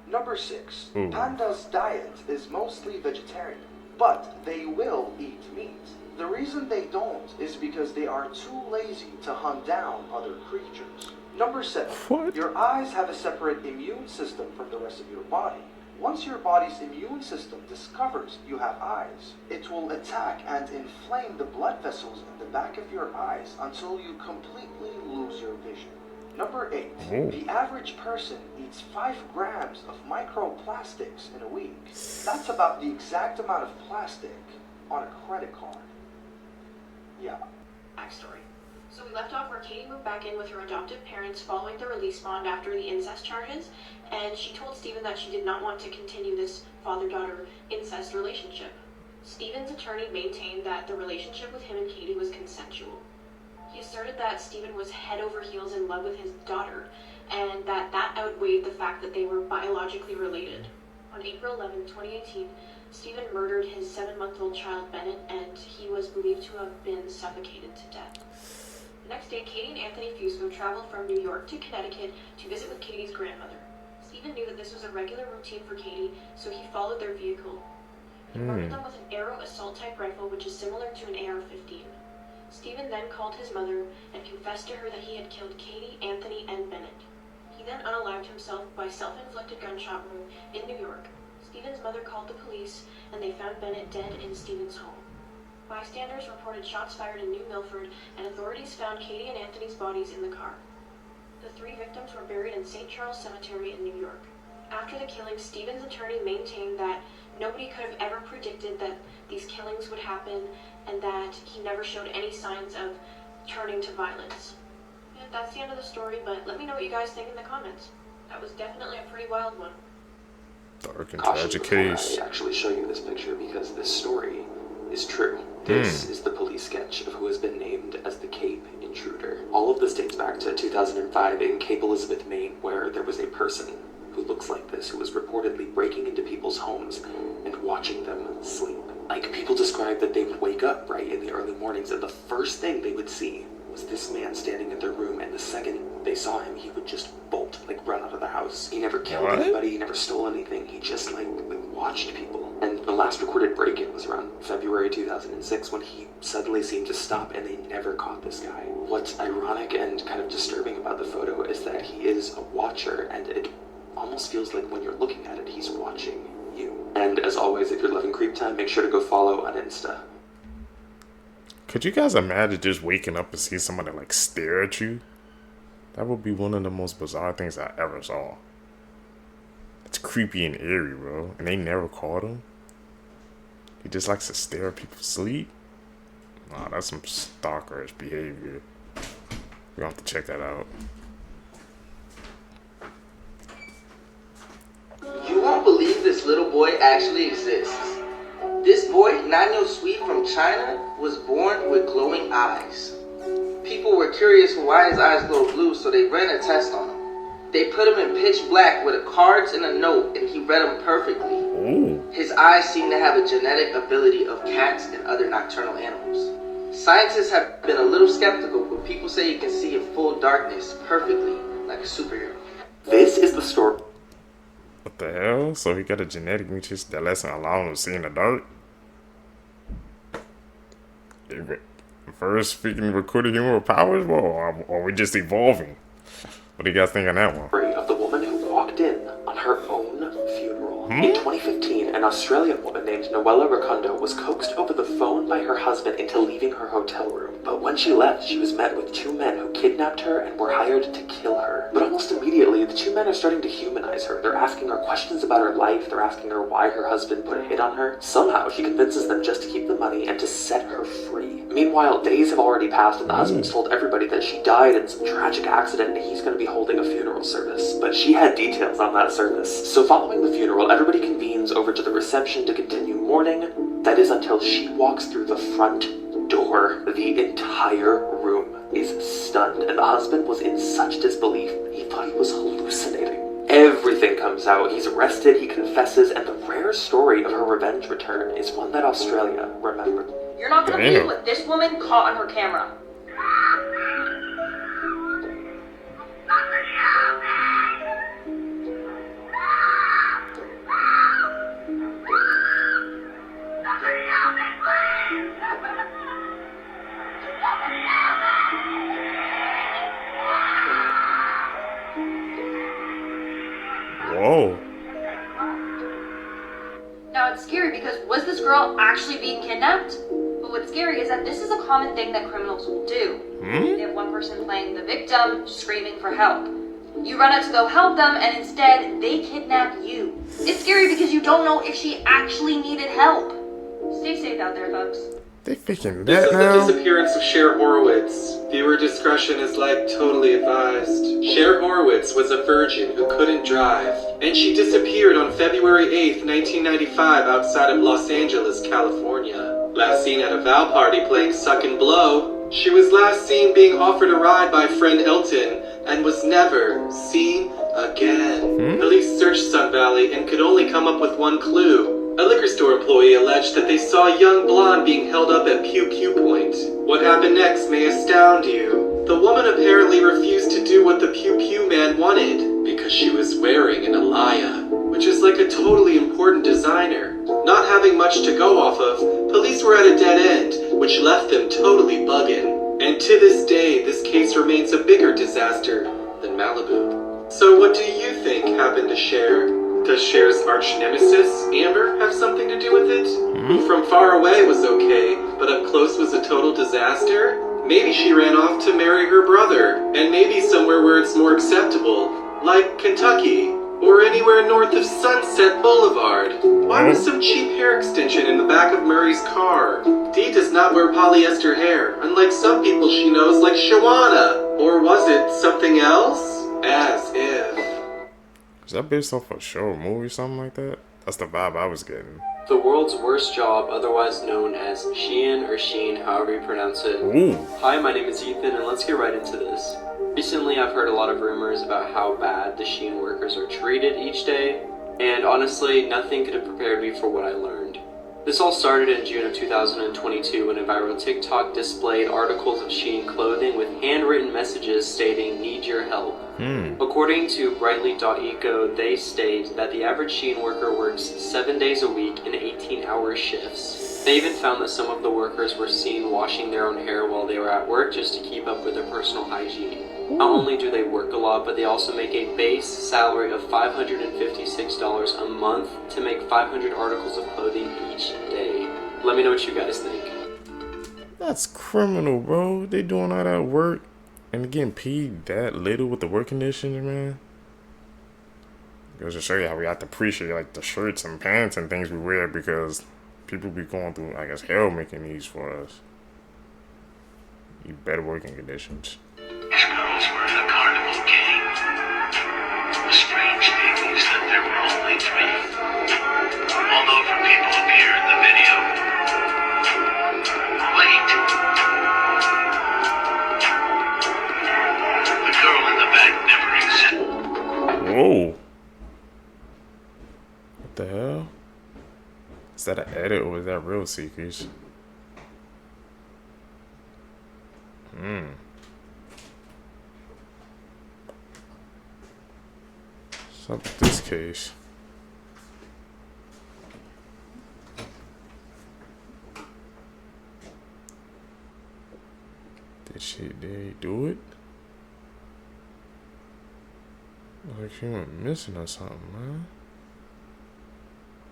Number 6. Panda's diet is mostly vegetarian, but they will eat meat. The reason they don't is because they are too lazy to hunt down other creatures. Number 7. Your eyes have a separate immune system from the rest of your body. Once your body's immune system discovers you have eyes, it will attack and inflame the blood vessels in the back of your eyes until you completely lose your vision. Number 8. The average person eats 5 grams of microplastics in a week. That's about the exact amount of plastic on a credit card. Yeah. Backstory. So we left off where Katie moved back in with her adoptive parents following the release bond after the incest charges, and she told Steven that she did not want to continue this father-daughter incest relationship. Steven's attorney maintained that the relationship with him and Katie was consensual. He asserted that Steven was head over heels in love with his daughter, and that outweighed the fact that they were biologically related. On April 11, 2018, Steven murdered his 7-month-old child Bennett, and he was believed to have been suffocated to death. The next day, Katie and Anthony Fusco traveled from New York to Connecticut to visit with Katie's grandmother. Steven knew that this was a regular routine for Katie, so he followed their vehicle. He murdered them with an Arrow assault-type rifle, which is similar to an AR-15. Steven then called his mother and confessed to her that he had killed Katie, Anthony, and Bennett. He then unalived himself by self-inflicted gunshot wound in New York. Steven's mother called the police, and they found Bennett dead in Steven's home. Bystanders reported shots fired in New Milford, and authorities found Katie and Anthony's bodies in the car. The 3 victims were buried in St. Charles Cemetery in New York. After the killings, Steven's attorney maintained that nobody could have ever predicted that these killings would happen, and that he never showed any signs of turning to violence. And that's the end of the story, but let me know what you guys think in the comments. That was definitely a pretty wild one. Dark and tragic case. I actually show you this picture because this story is true. This is the police sketch of who has been named as the Cape Intruder. All of this dates back to 2005 in Cape Elizabeth, Maine, where there was a person who looks like this, who was reportedly breaking into people's homes and watching them sleep. Like, people described that they would wake up right in the early mornings, and the first thing they would see was this man standing in their room, and the second they saw him, he would just bolt, like run out of the house. He never killed anybody, he never stole anything, he just like watched people. And the last recorded break-in was around February 2006 when he suddenly seemed to stop, and they never caught this guy. What's ironic and kind of disturbing about the photo is that he is a watcher, and it almost feels like when you're looking at it, he's watching you. And as always, if you're loving Creep Time, make sure to go follow on Insta. Could you guys imagine just waking up and see somebody like stare at you? That would be one of the most bizarre things I ever saw. It's creepy and eerie, bro. And they never caught him. He just likes to stare at people sleep. Nah, that's some stalkerish behavior. We're gonna have to check that out. You won't believe this little boy actually exists. This boy, Nano Sweet from China, was born with glowing eyes. People were curious why his eyes glow blue, so they ran a test on him. They put him in pitch black with cards and a note, and he read them perfectly. Ooh. His eyes seem to have a genetic ability of cats and other nocturnal animals. Scientists have been a little skeptical, but people say he can see in full darkness perfectly, like a superhero. This is the story. What the hell? So he got a genetic mutation that lets him allow him to see in the dark? First speaking recorded human with powers? Whoa, or are we just evolving? What do you guys think on that one? Of the woman who walked in on her own funeral. In 2015, an Australian woman named Noella Recondo was coaxed over the phone by her husband into leaving her hotel room. But when she left, she was met with 2 men who kidnapped her and were hired to kill her. But almost immediately, the 2 men are starting to humanize her. They're asking her questions about her life. They're asking her why her husband put a hit on her. Somehow, she convinces them just to keep the money and to set her free. Meanwhile, days have already passed, and the husband's told everybody that she died in some tragic accident and he's going to be holding a funeral service. But she had details on that service. So following the funeral, everybody convenes over to the reception to continue mourning. That is until she walks through the front door. The entire room is stunned, and the husband was in such disbelief, he thought he was hallucinating. Everything comes out. He's arrested, he confesses, and the rare story of her revenge return is one that Australia remembered. You're not gonna believe what this woman caught on her camera. actually being kidnapped. But what's scary is that this is a common thing that criminals will do. They have one person playing the victim, screaming for help. You run out to go help them, and instead, they kidnap you. It's scary because you don't know if she actually needed help. Stay safe out there, folks. They thinking This that is now? the disappearance of Cher Horowitz. Viewer discretion is totally advised. Cher Horowitz was a virgin who couldn't drive, and she disappeared on February 8th, 1995 outside of Los Angeles, California. Last seen at a vow party playing Suck and Blow. She was last seen being offered a ride by friend Elton and was never seen again. Police searched Sun Valley and could only come up with one clue. A liquor store employee alleged that they saw a young blonde being held up at Pew Pew Point. What happened next may astound you. The woman apparently refused to do what the Pew Pew man wanted because she was wearing an alaya, which is like a totally important designer. Not having much to go off of, police were at a dead end, which left them totally bugging. And to this day, this case remains a bigger disaster than Malibu. So what do you think happened to Cher? Does Cher's arch nemesis, Amber, have something to do with it? Who from far away was okay, but up close was a total disaster? Maybe she ran off to marry her brother, and maybe somewhere where it's more acceptable, like Kentucky, or anywhere north of Sunset Boulevard. Why was some cheap hair extension in the back of Murray's car? Dee does not wear polyester hair, unlike some people she knows like Shawana. Or was it something else? As if. Is that based off a show or movie or something like that? That's the vibe I was getting. The world's worst job, otherwise known as Shien or Sheen, however you pronounce it. Ooh. Hi, my name is Ethan, and let's get right into this. Recently, I've heard a lot of rumors about how bad the Shien workers are treated each day, and honestly, nothing could have prepared me for what I learned. This all started in June of 2022 when a viral TikTok displayed articles of Shien clothing with handwritten messages stating, "Need your help." According to Brightly.eco, they state that the average Shien worker works 7 days a week in 18-hour shifts. They even found that some of the workers were seen washing their own hair while they were at work just to keep up with their personal hygiene. Not only do they work a lot, but they also make a base salary of $556 a month to make 500 articles of clothing each day. Let me know what you guys think. That's criminal, bro. They doing all that work and getting paid that little with the work conditions, man. Goes to show you how we have to appreciate like the shirts and pants and things we wear because people be going through, I guess, hell making these for us. You better working conditions. These girls were in a carnival game. The strange thing is that there were only 3. Although from people who appear in the video. Wait. The girl in the back never existed. Whoa. What the hell? Is that an edit or is that real, Seekers? What's up with this case? Did he do it? Like she went missing or something, man.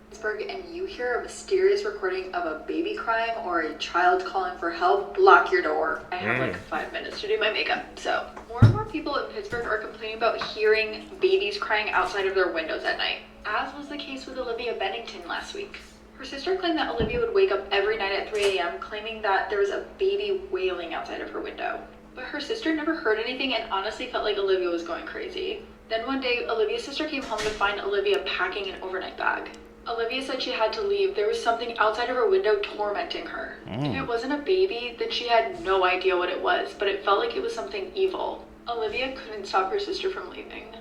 Pittsburgh and you hear a mysterious recording of a baby crying or a child calling for help, lock your door. I have like 5 minutes to do my makeup, so. More and more people in Pittsburgh are complaining about hearing babies crying outside of their windows at night, as was the case with Olivia Bennington last week. Her sister claimed that Olivia would wake up every night at 3 a.m. claiming that there was a baby wailing outside of her window. But her sister never heard anything and honestly felt like Olivia was going crazy. Then one day, Olivia's sister came home to find Olivia packing an overnight bag. Olivia said she had to leave. There was something outside of her window tormenting her. If it wasn't a baby, then she had no idea what it was, but it felt like it was something evil. Olivia couldn't stop her sister from leaving.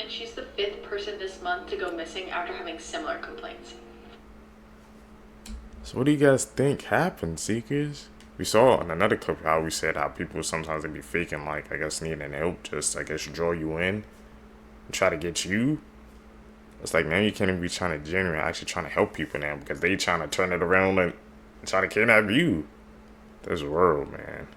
And she's the 5th person this month to go missing after having similar complaints. So what do you guys think happened, Seekers? We saw in another clip how we said how people sometimes they be faking, like, I guess needing help, just, I guess, draw you in and try to get you. It's like, man, you can't even be trying to genuine, actually trying to help people now because they trying to turn it around and try to kidnap you. This world, man.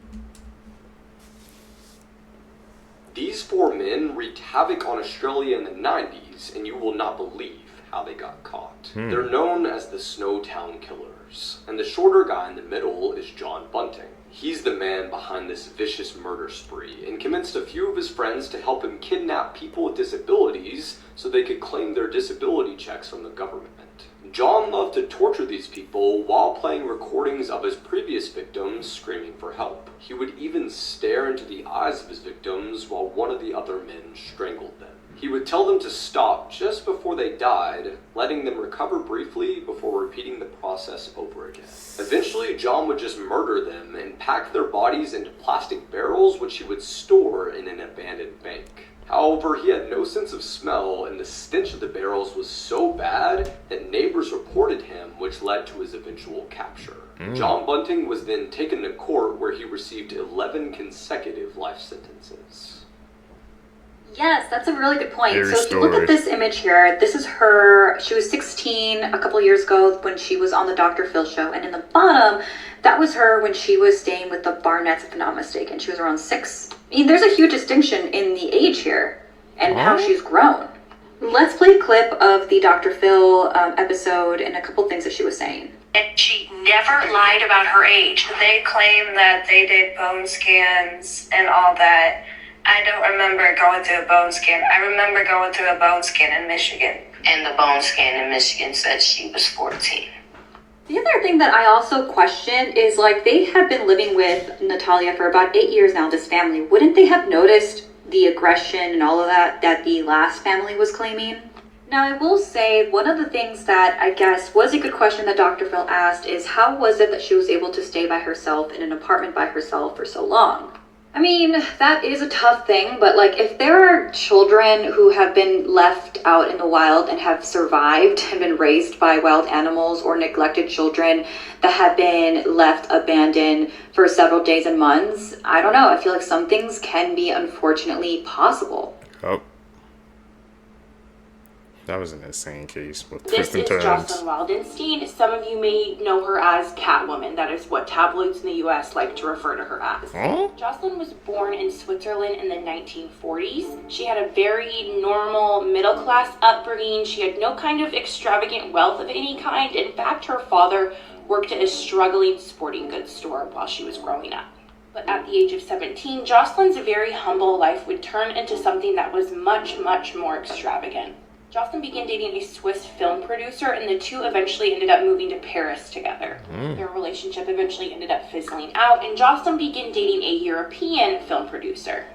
These 4 men wreaked havoc on Australia in the 90s, and you will not believe how they got caught. They're known as the Snowtown Killer. killers. And the shorter guy in the middle is John Bunting. He's the man behind this vicious murder spree and convinced a few of his friends to help him kidnap people with disabilities so they could claim their disability checks from the government. John loved to torture these people while playing recordings of his previous victims screaming for help. He would even stare into the eyes of his victims while one of the other men strangled them. He would tell them to stop just before they died, letting them recover briefly before repeating the process over again. Eventually, John would just murder them and pack their bodies into plastic barrels which he would store in an abandoned bank. However, he had no sense of smell, and the stench of the barrels was so bad that neighbors reported him, which led to his eventual capture. John Bunting was then taken to court where he received 11 consecutive life sentences. Yes, that's a really good point. So if you look at this image here, this is her. She was 16 a couple years ago when she was on the Dr. Phil show. And in the bottom, that was her when she was staying with the Barnetts, if I'm not mistaken. She was around 6. I mean, there's a huge distinction in the age here and how she's grown. Let's play a clip of the Dr. Phil episode and a couple things that she was saying. And she never lied about her age. They claim that they did bone scans and all that. I don't remember going through a bone scan. I remember going through a bone scan in Michigan. And the bone scan in Michigan said she was 14. The other thing that I also question is, like, they have been living with Natalia for about 8 years now, this family. Wouldn't they have noticed the aggression and all of that the last family was claiming? Now, I will say one of the things that I guess was a good question that Dr. Phil asked is how was it that she was able to stay by herself in an apartment by herself for so long? I mean, that is a tough thing, but like if there are children who have been left out in the wild and have survived and been raised by wild animals, or neglected children that have been left abandoned for several days and months, I don't know. I feel like some things can be unfortunately possible. Oh. That was an insane case with This is Jocelyn Wildenstein. Some of you may know her as Catwoman. That is what tabloids in the US like to refer to her as. Huh? Jocelyn was born in Switzerland in the 1940s. She had a very normal middle-class upbringing. She had no kind of extravagant wealth of any kind. In fact, her father worked at a struggling sporting goods store while she was growing up. But at the age of 17, Jocelyn's very humble life would turn into something that was much, much more extravagant. Jocelyn began dating a Swiss film producer, and the two eventually ended up moving to Paris together. Their relationship eventually ended up fizzling out, and Jocelyn began dating a European film producer.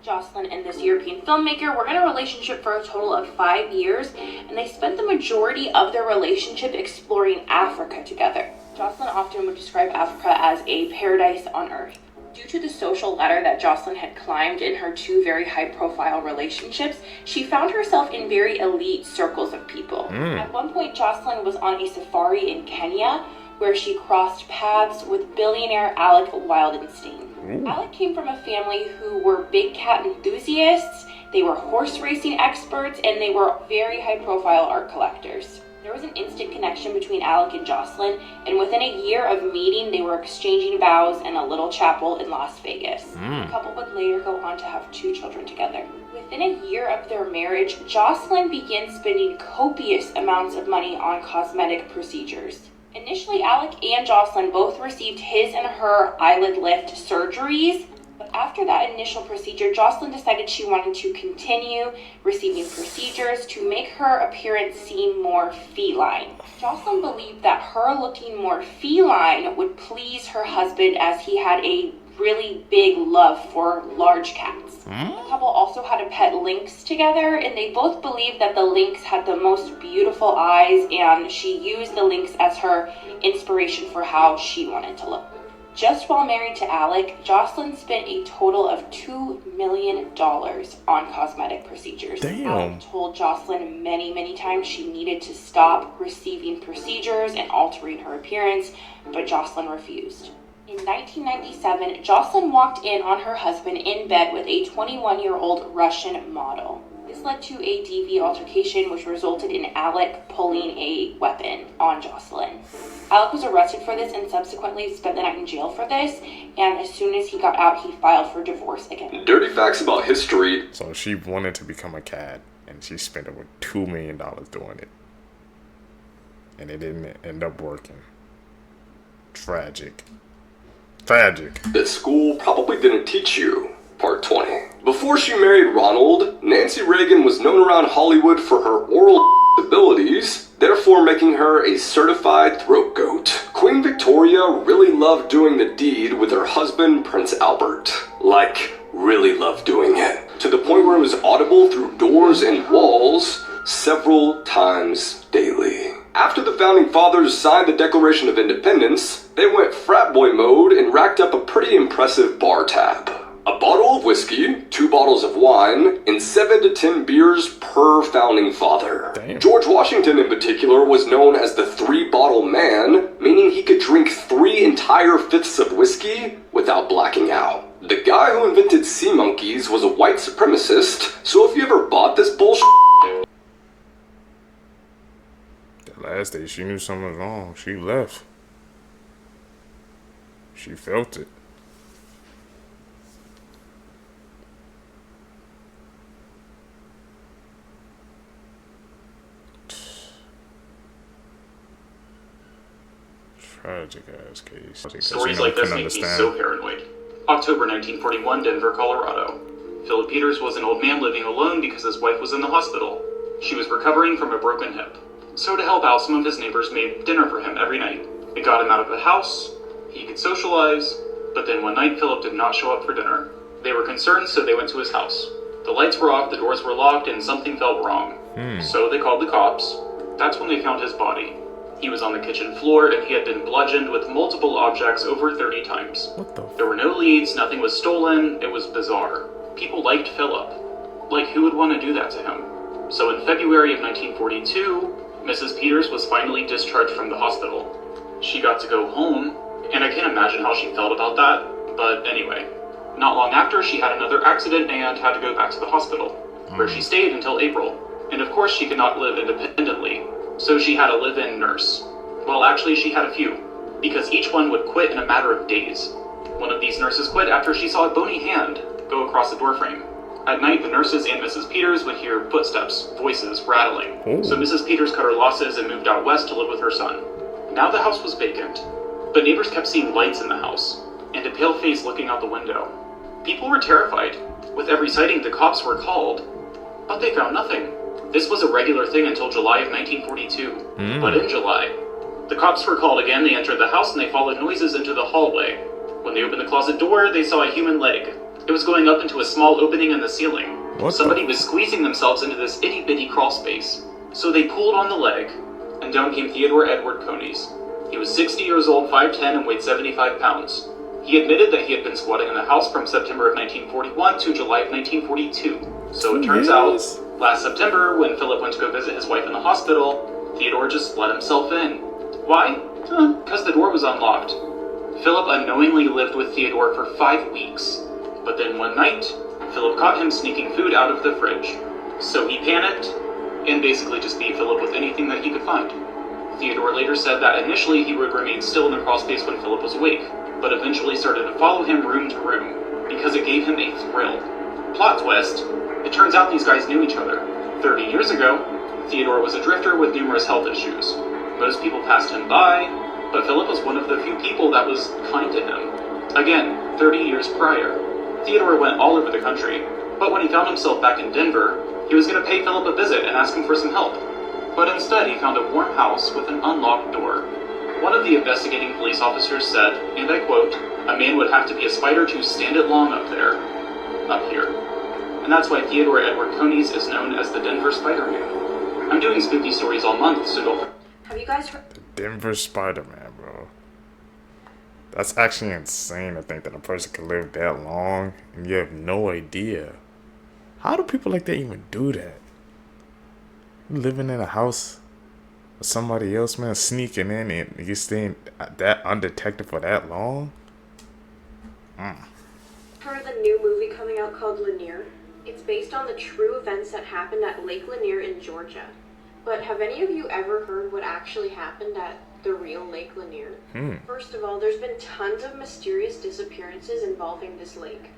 Jocelyn and this European filmmaker were in a relationship for a total of 5 years, and they spent the majority of their relationship exploring Africa together. Jocelyn often would describe Africa as a paradise on earth. Due to the social ladder that Jocelyn had climbed in her two very high-profile relationships, she found herself in very elite circles of people. At one point, Jocelyn was on a safari in Kenya, where she crossed paths with billionaire Alec Wildenstein. Alec came from a family who were big cat enthusiasts, they were horse racing experts, and they were very high-profile art collectors. There was an instant connection between Alec and Jocelyn, and within a year of meeting, they were exchanging vows in a little chapel in Las Vegas. The couple would later go on to have 2 children together. Within a year of their marriage, Jocelyn began spending copious amounts of money on cosmetic procedures. Initially, Alec and Jocelyn both received his and her eyelid lift surgeries, but after that initial procedure, Jocelyn decided she wanted to continue receiving procedures to make her appearance seem more feline. Jocelyn believed that her looking more feline would please her husband, as he had a really big love for large cats. The couple also had a pet lynx together, and they both believed that the lynx had the most beautiful eyes, and she used the lynx as her inspiration for how she wanted to look. Just while married to Alec, Jocelyn spent a total of $2 million on cosmetic procedures. Damn. Alec told Jocelyn many, many times she needed to stop receiving procedures and altering her appearance, but Jocelyn refused. In 1997, Jocelyn walked in on her husband in bed with a 21-year-old Russian model. This led to a DV altercation, which resulted in Alec pulling a weapon on Jocelyn. Alec was arrested for this and subsequently spent the night in jail for this, and as soon as he got out, he filed for divorce again. Dirty facts about history. So she wanted to become a cat, and she spent over $2 million doing it. And it didn't end up working. Tragic. Tragic. That school probably didn't teach you. Part 20. Before she married Ronald, Nancy Reagan was known around Hollywood for her oral abilities, therefore making her a certified throat goat. Queen Victoria really loved doing the deed with her husband, Prince Albert. Like, really loved doing it. To the point where it was audible through doors and walls several times daily. After the Founding Fathers signed the Declaration of Independence, they went frat boy mode and racked up a pretty impressive bar tab. A bottle of whiskey, 2 bottles of wine, and 7 to 10 beers per Founding Father. Damn. George Washington in particular was known as the 3-bottle man, meaning he could drink 3 entire fifths of whiskey without blacking out. The guy who invented sea monkeys was a white supremacist, so if you ever bought this bullshit... The last day she knew something was wrong, she left. She felt it. Tragic ass case. Stories like this make me so paranoid. October 1941, Denver, Colorado. Philip Peters was an old man living alone because his wife was in the hospital. She was recovering from a broken hip. So to help out, some of his neighbors made dinner for him every night. It got him out of the house, he could socialize, but then one night Philip did not show up for dinner. They were concerned, so they went to his house. The lights were off, the doors were locked, and something felt wrong. So they called the cops. That's when they found his body. He was on the kitchen floor, and he had been bludgeoned with multiple objects over 30 times. There were no leads, nothing was stolen, it was bizarre. People liked Philip. Like, who would want to do that to him? So in February of 1942, Mrs. Peters was finally discharged from the hospital. She got to go home, and I can't imagine how she felt about that, but anyway. Not long after, she had another accident and had to go back to the hospital, where she stayed until April. And of course she could not live independently, so she had a live-in nurse. Well, actually she had a few, because each one would quit in a matter of days. One of these nurses quit after she saw a bony hand go across the doorframe. At night, the nurses and Mrs. Peters would hear footsteps, voices, rattling. So Mrs. Peters cut her losses and moved out west to live with her son. Now the house was vacant, but neighbors kept seeing lights in the house, and a pale face looking out the window. People were terrified. With every sighting, the cops were called, but they found nothing. This was a regular thing until July of 1942. But in July, the cops were called again. They entered the house and they followed noises into the hallway. When they opened the closet door, they saw a human leg. It was going up into a small opening in the ceiling. Somebody was squeezing themselves into this itty-bitty crawl space. So they pulled on the leg, and down came Theodore Edward Conies. He was 60 years old, 5'10", and weighed 75 pounds. He admitted that he had been squatting in the house from September of 1941 to July of 1942. So it turns out, last September, when Philip went to go visit his wife in the hospital, Theodore just let himself in. Why? Because the door was unlocked. Philip unknowingly lived with Theodore for 5 weeks. But then one night, Philip caught him sneaking food out of the fridge. So he panicked, and basically just beat Philip with anything that he could find. Theodore later said that initially he would remain still in the crawl space when Philip was awake, but eventually started to follow him room to room, because it gave him a thrill. Plot twist, it turns out these guys knew each other. 30 years ago, Theodore was a drifter with numerous health issues. Most people passed him by, but Philip was one of the few people that was kind to him. Again, 30 years prior. Theodore went all over the country, but when he found himself back in Denver, he was going to pay Philip a visit and ask him for some help. But instead, he found a warm house with an unlocked door. One of the investigating police officers said, and I quote, "A man would have to be a spider to stand it long up there." Up here. And that's why Theodore Edward Conies is known as the Denver Spiderman. I'm doing spooky stories all month, so don't... Have you guys heard... The Denver Spiderman, bro. That's actually insane to think that a person could live that long and you have no idea. How do people like that even do that? You living in a house with somebody else, man, sneaking in and you staying that undetected for that long? Heard the new movie coming out called Lanier? It's based on the true events that happened at Lake Lanier in Georgia. But have any of you ever heard what actually happened at the real Lake Lanier? First of all, there's been tons of mysterious disappearances involving this lake.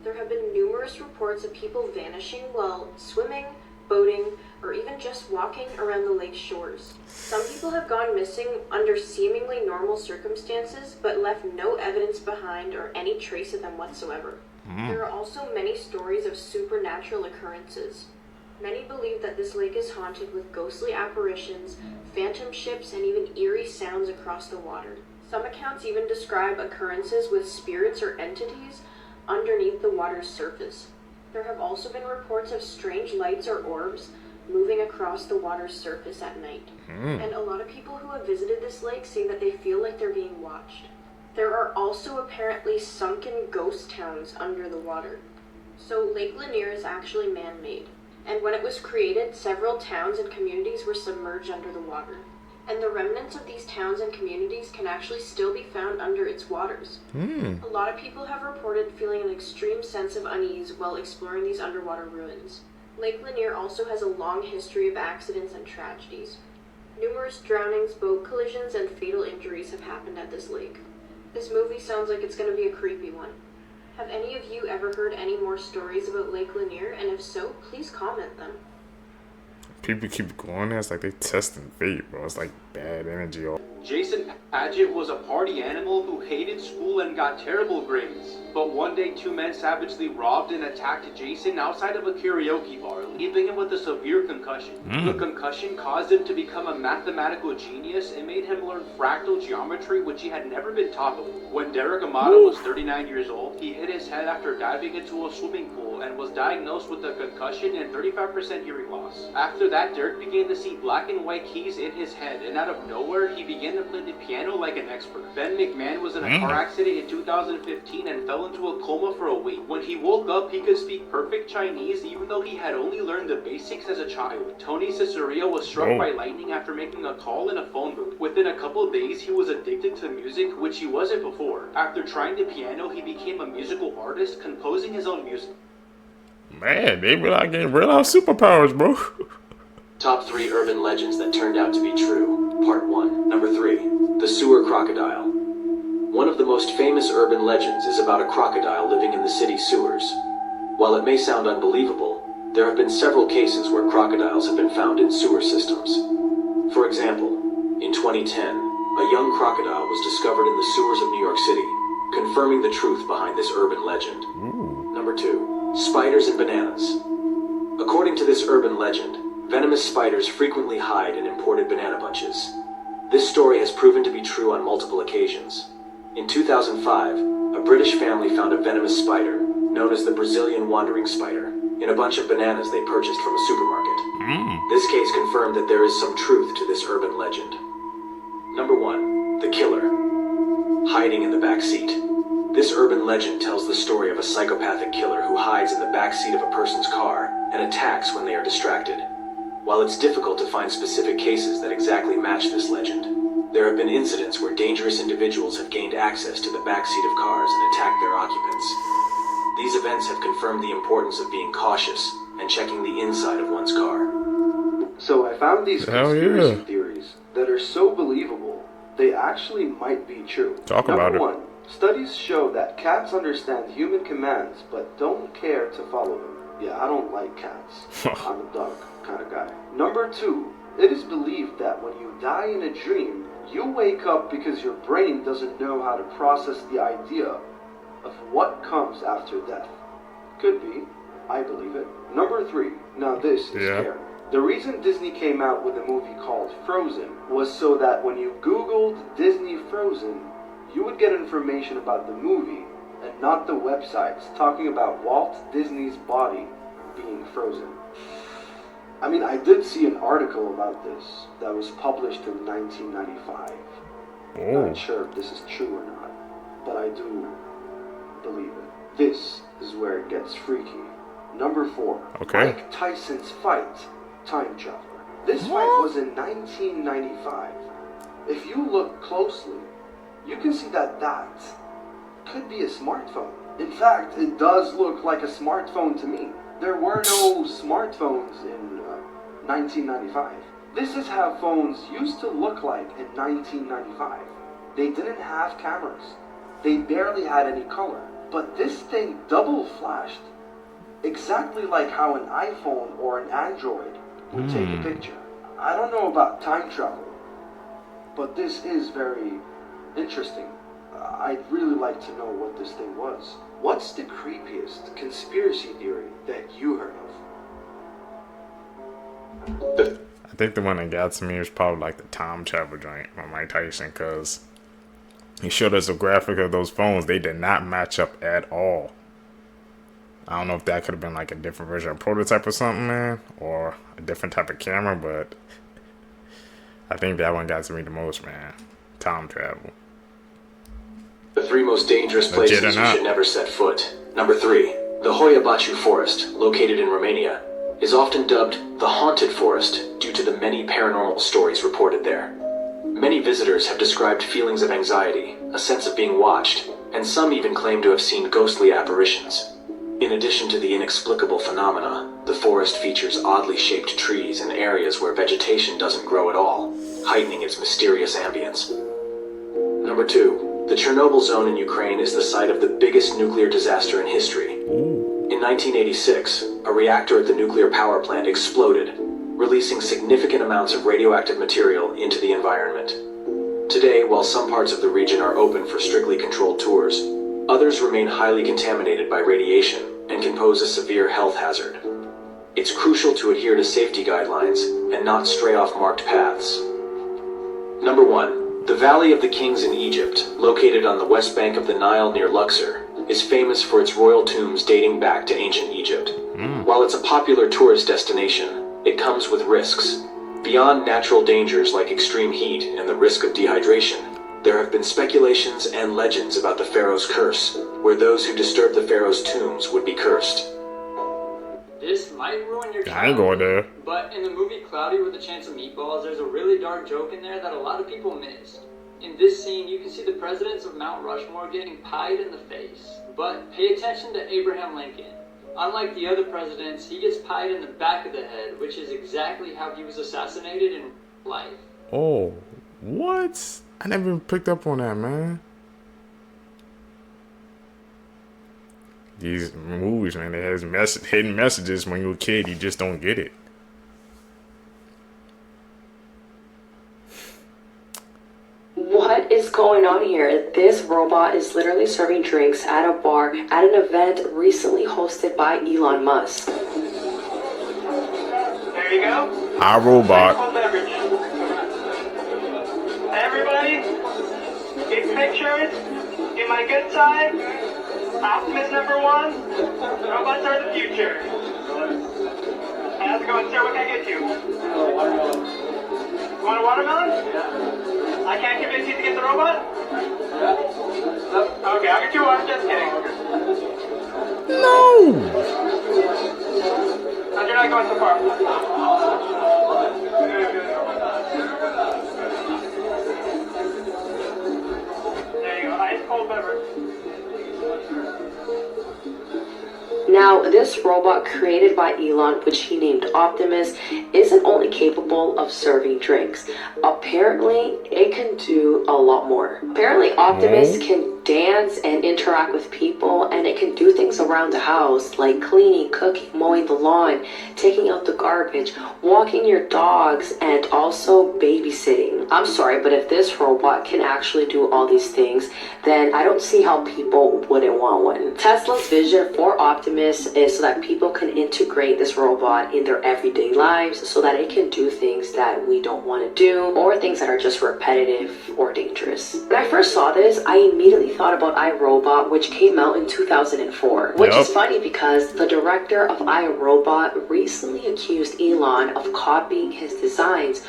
There have been numerous reports of people vanishing while swimming, boating, or even just walking around the lake's shores. Some people have gone missing under seemingly normal circumstances, but left no evidence behind or any trace of them whatsoever. There are also many stories of supernatural occurrences. Many believe that this lake is haunted with ghostly apparitions, phantom ships, and even eerie sounds across the water. Some accounts even describe occurrences with spirits or entities underneath the water's surface. There have also been reports of strange lights or orbs moving across the water's surface at night. And a lot of people who have visited this lake say that they feel like they're being watched. There are also apparently sunken ghost towns under the water. So Lake Lanier is actually man-made. And when it was created, several towns and communities were submerged under the water. And the remnants of these towns and communities can actually still be found under its waters. A lot of people have reported feeling an extreme sense of unease while exploring these underwater ruins. Lake Lanier also has a long history of accidents and tragedies. Numerous drownings, boat collisions, and fatal injuries have happened at this lake. This movie sounds like it's going to be a creepy one. Have any of you ever heard any more stories about Lake Lanier? And if so, please comment them. People keep going there. It's like they testing fate, bro. It's like bad energy. Jason Padgett was a party animal who hated school and got terrible grades. But one day, two men savagely robbed and attacked Jason outside of a karaoke bar, leaving him with a severe concussion. The concussion caused him to become a mathematical genius and made him learn fractal geometry, which he had never been taught before. When Derek Amato was 39 years old, he hit his head after diving into a swimming pool and was diagnosed with a concussion and 35% hearing loss. After that, Derek began to see black and white keys in his head, and out of nowhere, he began to play the piano like an expert. Ben McMahon was in a car accident in 2015 and fell into a coma for a week. When he woke up, he could speak perfect Chinese, even though he had only learned the basics as a child. Tony Cicerio was struck by lightning after making a call in a phone booth. Within a couple of days, he was addicted to music, which he wasn't before. After trying the piano, he became a musical artist, composing his own music. Man, they be like getting real life superpowers, bro. Top 3 urban legends that turned out to be true. Part 1. Number 3. The sewer crocodile. One of the most famous urban legends is about a crocodile living in the city sewers. While it may sound unbelievable, there have been several cases where crocodiles have been found in sewer systems. For example, in 2010, a young crocodile was discovered in the sewers of New York City, confirming the truth behind this urban legend. Number 2. Spiders and bananas. According to this urban legend, venomous spiders frequently hide in imported banana bunches. This story has proven to be true on multiple occasions. In 2005, a British family found a venomous spider, known as the Brazilian wandering spider, in a bunch of bananas they purchased from a supermarket. This case confirmed that there is some truth to this urban legend. Number 1. The killer. Hiding in the back seat. This urban legend tells the story of a psychopathic killer who hides in the back seat of a person's car and attacks when they are distracted. While it's difficult to find specific cases that exactly match this legend, there have been incidents where dangerous individuals have gained access to the backseat of cars and attacked their occupants. These events have confirmed the importance of being cautious and checking the inside of one's car. So I found these conspiracy theories that are so believable, they actually might be true. Talk about it. Number 1, studies show that cats understand human commands but don't care to follow them. Yeah, I don't like cats. I'm a dog kind of guy. Number 2, it is believed that when you die in a dream, you wake up because your brain doesn't know how to process the idea of what comes after death. Could be. I believe it. Number 3, now this is scary. The reason Disney came out with a movie called Frozen was so that when you Googled Disney Frozen, you would get information about the movie and not the websites talking about Walt Disney's body being frozen. I mean, I did see an article about this that was published in 1995. I'm not sure if this is true or not, but I do believe it. This is where it gets freaky. Number 4. Mike Tyson's fight, time traveler. This fight was in 1995. If you look closely, you can see that that could be a smartphone. In fact, it does look like a smartphone to me. There were no smartphones in 1995. This is how phones used to look like in 1995. They didn't have cameras. They barely had any color. But this thing double flashed exactly like how an iPhone or an Android would take a picture. I don't know about time travel, but this is very interesting. I'd really like to know what this thing was. What's the creepiest conspiracy theory that you heard of? I think the one that got to me was probably like the time travel joint from Mike Tyson, because he showed us a graphic of those phones. They did not match up at all. I don't know if that could have been like a different version of prototype or something, man, or a different type of camera, but I think that one got to me the most, man. Time travel. The 3 most dangerous places you should never set foot. Number 3, the Hoia Baciu Forest, located in Romania, is often dubbed the Haunted Forest due to the many paranormal stories reported there. Many visitors have described feelings of anxiety, a sense of being watched, and some even claim to have seen ghostly apparitions. In addition to the inexplicable phenomena, the forest features oddly shaped trees and areas where vegetation doesn't grow at all, heightening its mysterious ambience. Number 2, the Chernobyl zone in Ukraine is the site of the biggest nuclear disaster in history. In 1986, a reactor at the nuclear power plant exploded, releasing significant amounts of radioactive material into the environment. Today, while some parts of the region are open for strictly controlled tours, others remain highly contaminated by radiation and can pose a severe health hazard. It's crucial to adhere to safety guidelines and not stray off marked paths. Number 1. The Valley of the Kings in Egypt, located on the west bank of the Nile near Luxor, is famous for its royal tombs dating back to ancient Egypt. While it's a popular tourist destination, it comes with risks. Beyond natural dangers like extreme heat and the risk of dehydration, there have been speculations and legends about the Pharaoh's curse, where those who disturb the Pharaoh's tombs would be cursed. This might ruin your I ain't going there. But in the movie Cloudy with a Chance of Meatballs, there's a really dark joke in there that a lot of people missed. In this scene, you can see the presidents of Mount Rushmore getting pied in the face. But pay attention to Abraham Lincoln. Unlike the other presidents, he gets pied in the back of the head, which is exactly how he was assassinated in life. Oh, what? I never even picked up on that, man. These movies, man, they have hidden messages. When you're a kid, you just don't get it. What is going on here? This robot is literally serving drinks at a bar at an event recently hosted by Elon Musk. There you go. Our robot. Everybody, get pictures. Get my good side. Optimus number 1. Robots are the future. How's it going, sir? What can I get you? You want a watermelon? I can't convince you to get the robot? Okay, I'll get you one. Just kidding. No! No, you're not going so far. There you go. Ice cold beverage. Now, this robot created by Elon, which he named Optimus, isn't only capable of serving drinks. Apparently, it can do a lot more. Apparently, Optimus can dance and interact with people, and it can do things around the house, like cleaning, cooking, mowing the lawn, taking out the garbage, walking your dogs, and also babysitting. I'm sorry, but if this robot can actually do all these things, then I don't see how people wouldn't want one. Tesla's vision for Optimus is so that people can integrate this robot in their everyday lives so that it can do things that we don't want to do or things that are just repetitive or dangerous. When I first saw this, I immediately thought about iRobot, which came out in 2004, which is funny because the director of iRobot recently accused Elon of copying his designs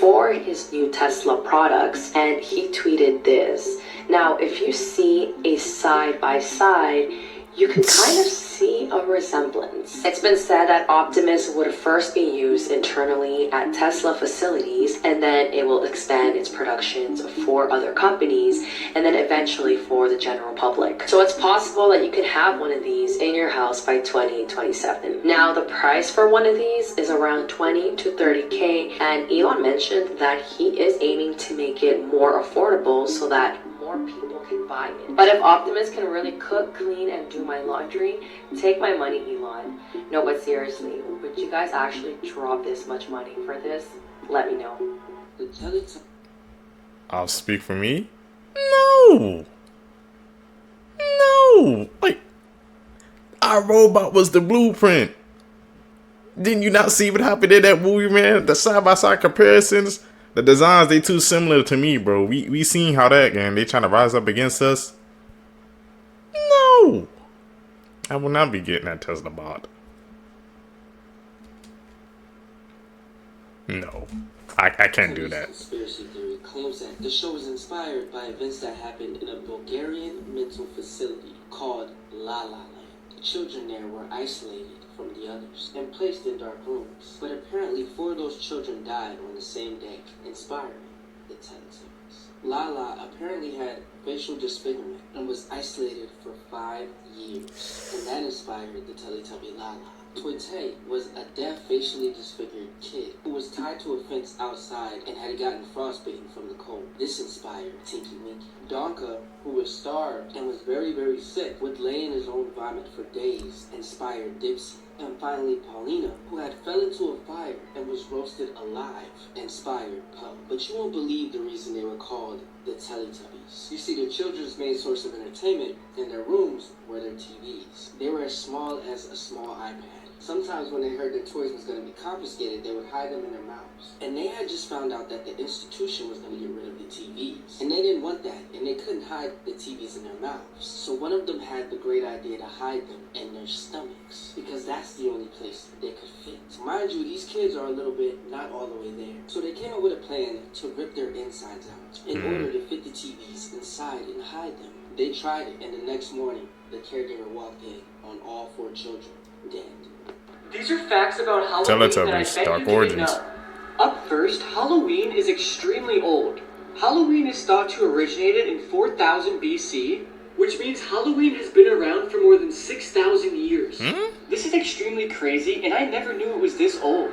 for his new Tesla products, and he tweeted this. Now, if you see a side-by-side, you can kind of see a resemblance. It's been said that Optimus would first be used internally at Tesla facilities, and then it will expand its productions for other companies, and then eventually for the general public. So it's possible that you can have one of these in your house by 2027. Now, the price for one of these is around 20 to 30K, and Elon mentioned that he is aiming to make it more affordable so that more people can buy it. But if Optimus can really cook, clean, and do my laundry, take my money, Elon. No, but seriously, would you guys actually drop this much money for this? Let me know. I'll speak for me. No. No. Like, our robot was the blueprint. Didn't you not see what happened in that movie, man? The side-by-side comparisons, the designs, they too similar to me, bro. We seen how that game, they trying to rise up against us. No. I will not be getting that Tesla bot. No. I can't do that. Conspiracy theory claims that the show was inspired by events that happened in a Bulgarian mental facility called La La Land. Children there were isolated from the others and placed in dark rooms. But apparently 4 of those children died on the same day, inspiring the Teletubbies. Lala apparently had facial disfigurement and was isolated for 5 years, and that inspired the Teletubby Lala. Toy was a deaf, facially disfigured kid who was tied to a fence outside and had gotten frostbitten from the cold. This inspired Tinky Winky. Donka, who was starved and was very, very sick, would lay in his own vomit for days, inspired Dipsy. And finally, Paulina, who had fell into a fire and was roasted alive, inspired Pug. But you won't believe the reason they were called the Teletubbies. You see, the children's main source of entertainment in their rooms were their TVs. They were as small as a small iPad. Sometimes when they heard their toys was going to be confiscated, they would hide them in their mouths. And they had just found out that the institution was going to get rid of the TVs. And they didn't want that, and they couldn't hide the TVs in their mouths. So one of them had the great idea to hide them in their stomachs, because that's the only place they could fit. Mind you, these kids are a little bit not all the way there. So they came up with a plan to rip their insides out in order to fit the TVs inside and hide them. They tried it, and the next morning, the caregiver walked in on all 4 children dead. These are facts about Halloween that I bet you didn't know. Up first, Halloween is extremely old. Halloween is thought to have originated in 4000 BC, which means Halloween has been around for more than 6,000 years. This is extremely crazy, and I never knew it was this old.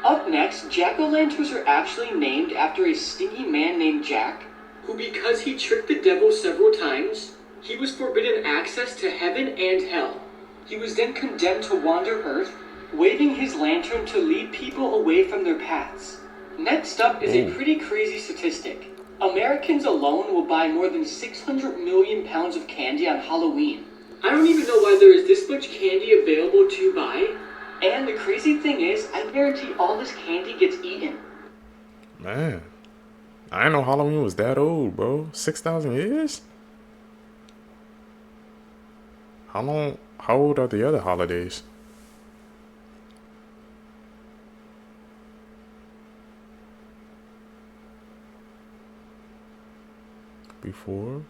Up next, jack-o'-lanterns are actually named after a stingy man named Jack, who, because he tricked the devil several times, he was forbidden access to heaven and hell. He was then condemned to wander Earth, waving his lantern to lead people away from their paths. Next up is a pretty crazy statistic. Americans alone will buy more than 600 million pounds of candy on Halloween. I don't even know why there is this much candy available to buy. And the crazy thing is, I guarantee all this candy gets eaten. Man, I didn't know Halloween was that old, bro. 6,000 years? How old are the other holidays? Before?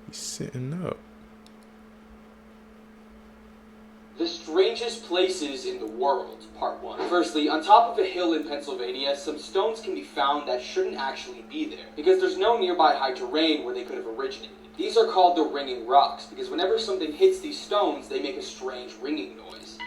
He's sitting up. The strangest places in the world, part 1. Firstly, on top of a hill in Pennsylvania, some stones can be found that shouldn't actually be there, because there's no nearby high terrain where they could have originated. These are called the ringing rocks, because whenever something hits these stones, they make a strange ringing noise.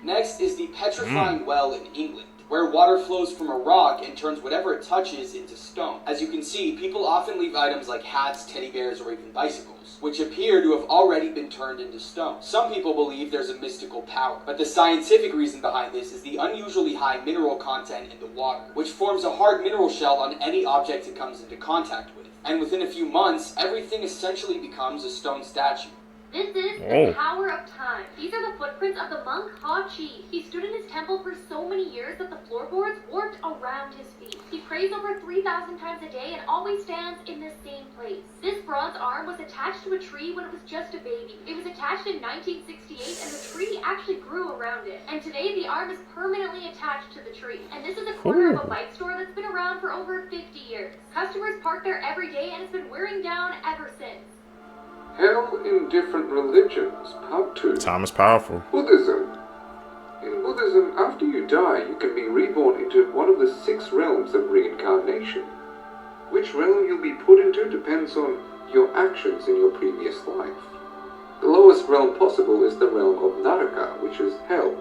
Next is the petrifying well in England, where water flows from a rock and turns whatever it touches into stone. As you can see, people often leave items like hats, teddy bears, or even bicycles, which appear to have already been turned into stone. Some people believe there's a mystical power, but the scientific reason behind this is the unusually high mineral content in the water, which forms a hard mineral shell on any object it comes into contact with. And within a few months, everything essentially becomes a stone statue. This is the Tower of Time. These are the footprints of the monk Hachi. He stood in his temple for so many years that the floorboards warped around his feet. He prays over 3,000 times a day and always stands in the same place. This bronze arm was attached to a tree when it was just a baby. It was attached in 1968 and the tree actually grew around it. And today the arm is permanently attached to the tree. And this is a corner of a bike store that's been around for over 50 years. Customers park there every day and it's been wearing down ever since. Hell in Different Religions, Part 2. Time is powerful. Buddhism. In Buddhism, after you die, you can be reborn into one of the 6 realms of reincarnation. Which realm you'll be put into depends on your actions in your previous life. The lowest realm possible is the realm of Naraka, which is hell.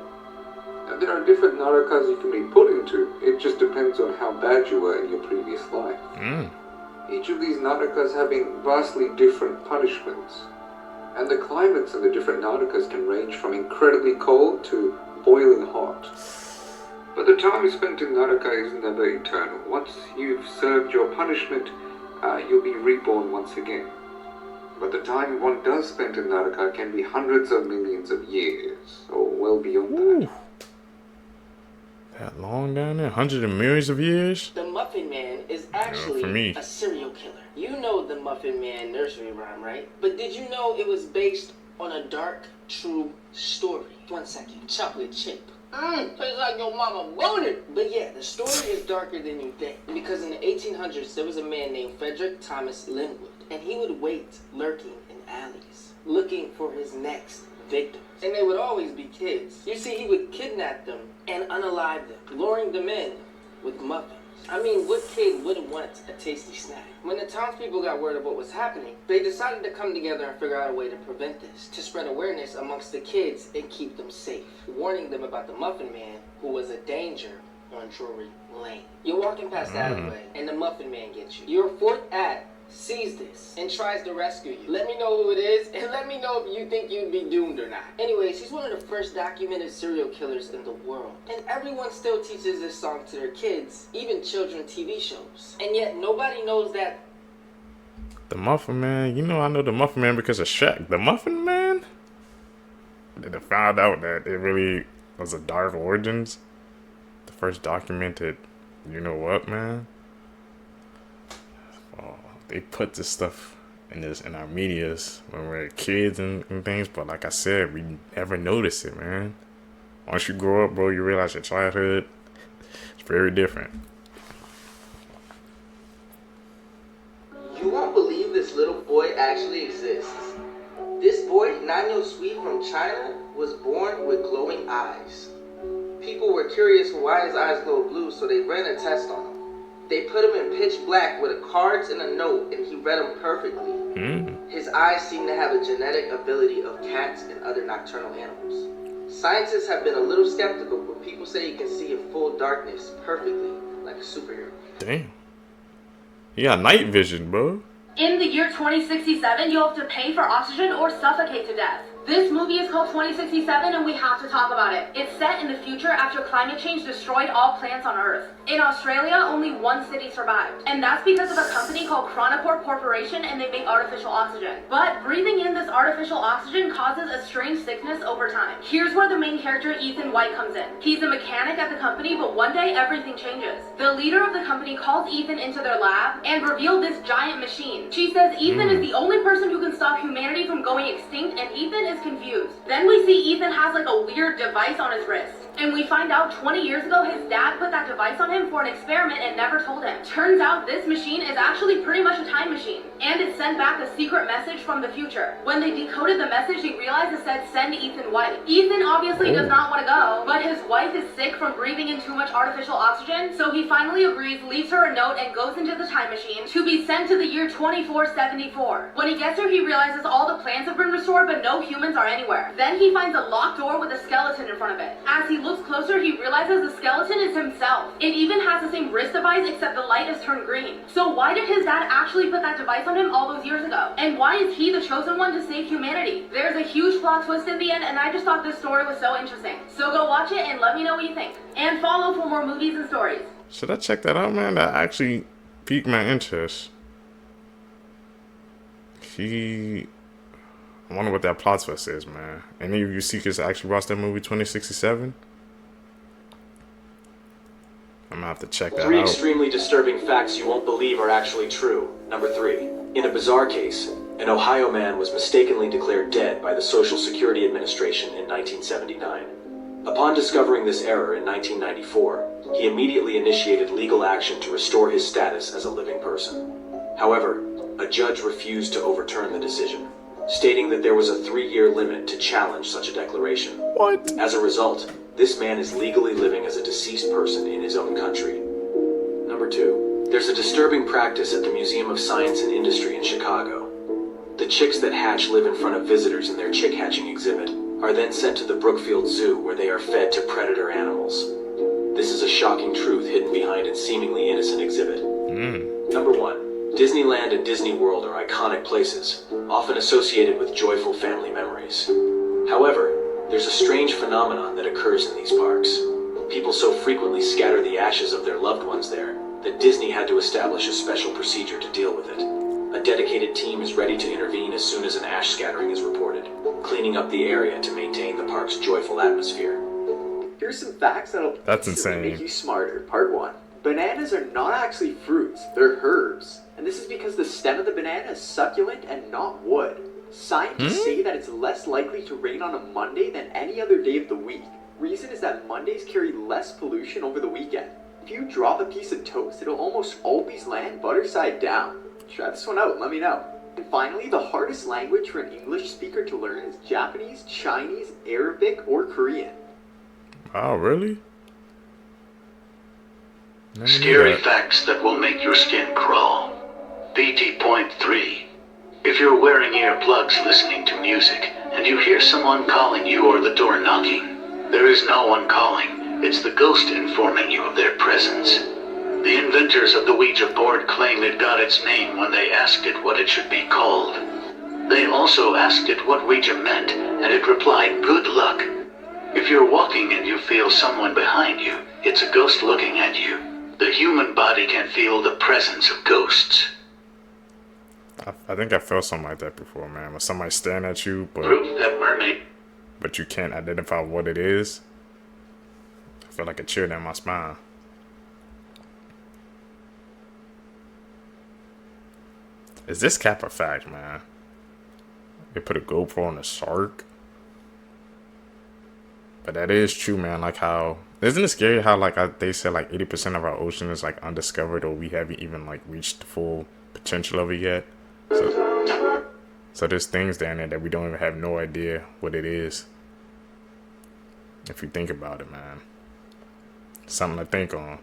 And there are different Narakas you can be put into. It just depends on how bad you were in your previous life. Each of these Narakas having vastly different punishments. And the climates in the different Narakas can range from incredibly cold to boiling hot. But the time spent in Naraka is never eternal. Once you've served your punishment, you'll be reborn once again. But the time one does spend in Naraka can be hundreds of millions of years, or well beyond that. That long down there? Hundreds of millions of years? The Muffin Man is actually a serial killer. You know the Muffin Man nursery rhyme, right? But did you know it was based on a dark, true story? 1 second. Chocolate chip. Tastes like your mama wanted. But yeah, the story is darker than you think. Because in the 1800s, there was a man named Frederick Thomas Linwood. And he would wait, lurking in alleys, looking for his next victims. And they would always be kids. You see, he would kidnap them and unalive them, luring them in with muffins. I mean, what kid wouldn't want a tasty snack? When the townspeople got word of what was happening, they decided to come together and figure out a way to prevent this, to spread awareness amongst the kids and keep them safe, warning them about the Muffin Man, who was a danger on Drury Lane. You're walking past the alleyway, and the Muffin Man gets you. Your fourth act sees this and tries to rescue you. Let me know who it is, and let me know if you think you'd be doomed or not. Anyways, he's one of the first documented serial killers in the world. And everyone still teaches this song to their kids, even children TV shows. And yet nobody knows that The Muffin Man? You know I know the Muffin Man because of Shaq. The Muffin Man? Did I find out that it really was a dark origins? The first documented, you know what, man? They put this stuff in our medias when we're kids and things, but like I said, we never notice it, man. Once you grow up, bro, you realize your childhood is very different. You won't believe this little boy actually exists. This boy, Nanyo Sweet from China, was born with glowing eyes. People were curious why his eyes glow blue, so they ran a test on him. They put him in pitch black with cards and a note, and he read them perfectly. His eyes seem to have a genetic ability of cats and other nocturnal animals. Scientists have been a little skeptical, but people say he can see in full darkness perfectly, like a superhero. Damn. He got night vision, bro. In the year 2067, you'll have to pay for oxygen or suffocate to death. This movie is called 2067 and we have to talk about it. It's set in the future after climate change destroyed all plants on Earth. In Australia, only one city survived. And that's because of a company called Chronoport Corporation, and they make artificial oxygen. But breathing in this artificial oxygen causes a strange sickness over time. Here's where the main character Ethan White comes in. He's a mechanic at the company, but one day everything changes. The leader of the company calls Ethan into their lab and revealed this giant machine. She says Ethan is the only person who can stop humanity from going extinct, and Ethan is confused. Then we see Ethan has like a weird device on his wrist. And we find out 20 years ago his dad put that device on him for an experiment and never told him. Turns out this machine is actually pretty much a time machine. And it sent back a secret message from the future. When they decoded the message, they realized it said send Ethan White. Ethan obviously does not want to go, but his wife is sick from breathing in too much artificial oxygen, so he finally agrees, leaves her a note, and goes into the time machine to be sent to the year 2474. When he gets there, he realizes all the plants have been restored, but no humans are anywhere. Then he finds a locked door with a skeleton in front of it. As he looks closer, he realizes the skeleton is himself. It even has the same wrist device, except the light has turned green. So why did his dad actually put that device on him all those years ago? And why is he the chosen one to save humanity? There's a huge plot twist in the end, and I just thought this story was so interesting. So go watch it and let me know what you think. And follow for more movies and stories. Should I check that out, man? That actually piqued my interest. I wonder what that plot twist is, man. Any of you seekers actually watched that movie 2067? I'm gonna have to check that out. 3 extremely disturbing facts you won't believe are actually true. Number 3. In a bizarre case, an Ohio man was mistakenly declared dead by the Social Security Administration in 1979. Upon discovering this error in 1994, he immediately initiated legal action to restore his status as a living person. However, a judge refused to overturn the decision, stating that there was a 3-year limit to challenge such a declaration. What? As a result, this man is legally living as a deceased person in his own country. Number 2. There's a disturbing practice at the Museum of Science and Industry in Chicago. The chicks that hatch live in front of visitors in their chick hatching exhibit, are then sent to the Brookfield Zoo where they are fed to predator animals. This is a shocking truth hidden behind its seemingly innocent exhibit. Number 1. Disneyland and Disney World are iconic places, often associated with joyful family memories. However, there's a strange phenomenon that occurs in these parks. People so frequently scatter the ashes of their loved ones there that Disney had to establish a special procedure to deal with it. A dedicated team is ready to intervene as soon as an ash scattering is reported, cleaning up the area to maintain the park's joyful atmosphere. Here's some facts that'll instantly make you smarter. Part 1. Bananas are not actually fruits, they're herbs. And this is because the stem of the banana is succulent and not wood. Scientists say that it's less likely to rain on a Monday than any other day of the week. Reason is that Mondays carry less pollution over the weekend. If you drop a piece of toast, it'll almost always land butter side down. Try this one out and let me know. And finally, the hardest language for an English speaker to learn is Japanese, Chinese, Arabic, or Korean. Oh, really? Scary facts that will make your skin crawl. BT.3. If you're wearing earplugs listening to music, and you hear someone calling you or the door knocking, there is no one calling. It's the ghost informing you of their presence. The inventors of the Ouija board claim it got its name when they asked it what it should be called. They also asked it what Ouija meant, and it replied, "Good luck." If you're walking and you feel someone behind you, it's a ghost looking at you. The human body can feel the presence of ghosts. I think I felt something like that before, man. When somebody's staring at you, but you can't identify what it is. I feel like a chill down my spine. Is this cap a fact, man? They put a GoPro on a shark? But that is true, man. Like how... Isn't it scary how, like, they said, like, 80% of our ocean is, like, undiscovered, or we haven't even, like, reached the full potential of it yet? So there's things down there that we don't even have no idea what it is. If you think about it, man. Something to think on.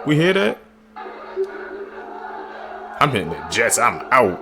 We hear that? I'm hitting the jets. I'm out.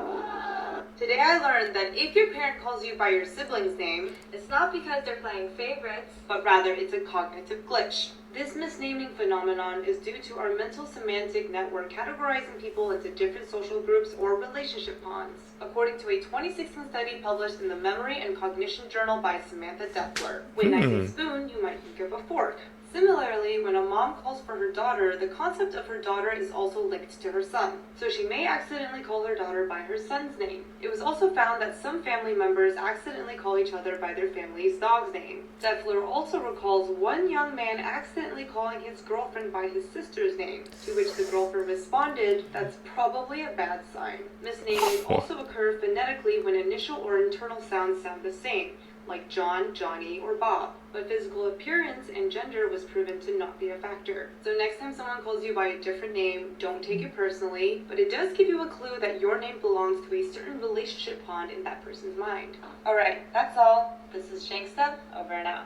Today I learned that if your parent calls you by your sibling's name, it's not because they're playing favorites, but rather it's a cognitive glitch. This misnaming phenomenon is due to our mental semantic network categorizing people into different social groups or relationship ponds, according to a 2016 study published in the Memory and Cognition Journal by Samantha Deffler. When I say spoon, you might think of a fork. Similarly, when a mom calls for her daughter, the concept of her daughter is also linked to her son, so she may accidentally call her daughter by her son's name. It was also found that some family members accidentally call each other by their family's dog's name. Deffler also recalls one young man accidentally calling his girlfriend by his sister's name, to which the girlfriend responded, "That's probably a bad sign." Misnaming also occur phonetically when initial or internal sounds sound the same, like John, Johnny, or Bob, but physical appearance and gender was proven to not be a factor. So next time someone calls you by a different name, don't take it personally, but it does give you a clue that your name belongs to a certain relationship pond in that person's mind. Alright, that's all. This is Shankstuff, over and out.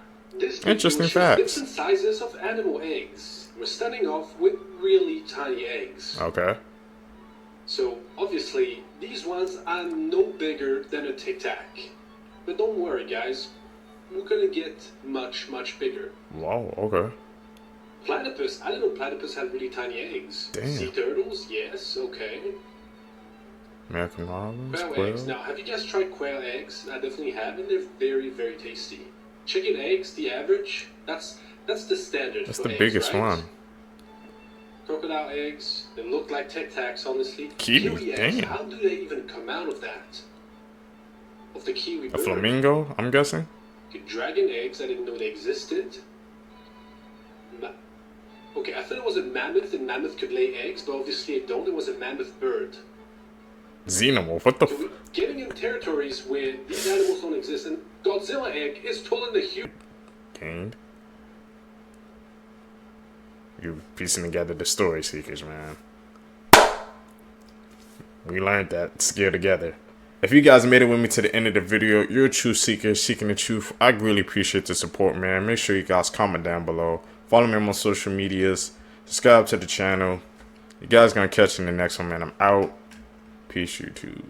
Interesting facts. Different sizes of animal eggs. We're starting off with really tiny eggs. Okay. So, obviously, these ones are no bigger than a Tic Tac. But don't worry, guys. We're gonna get much, much bigger. Wow, okay. Platypus, I didn't know platypus had really tiny eggs. Damn. Sea turtles, yes, okay. American Marlins, Quail eggs. Now, have you guys tried quail eggs? I definitely have, and they're very, very tasty. Chicken eggs, the average, that's the standard. That's for the eggs, biggest right? one. Crocodile eggs, they look like Tic Tacs, honestly. Kiwi eggs, damn. how do they even come out of that? Of the kiwi A bird? flamingo, I'm guessing? Okay, dragon eggs, I didn't know they existed. Okay, I thought it was a mammoth, and mammoth could lay eggs, but obviously it don't. It was a mammoth bird. Xenomorph, what the So getting in territories where these animals don't exist, and Godzilla egg is taller than a human. Gained. You piecing together the story, Seekers, man. We learned that skill together. If you guys made it with me to the end of the video, you're a truth seeker seeking the truth. I really appreciate the support, man. Make sure you guys comment down below. Follow me on my social medias. Subscribe to the channel. You guys gonna catch in the next one, man. I'm out. Peace, YouTube.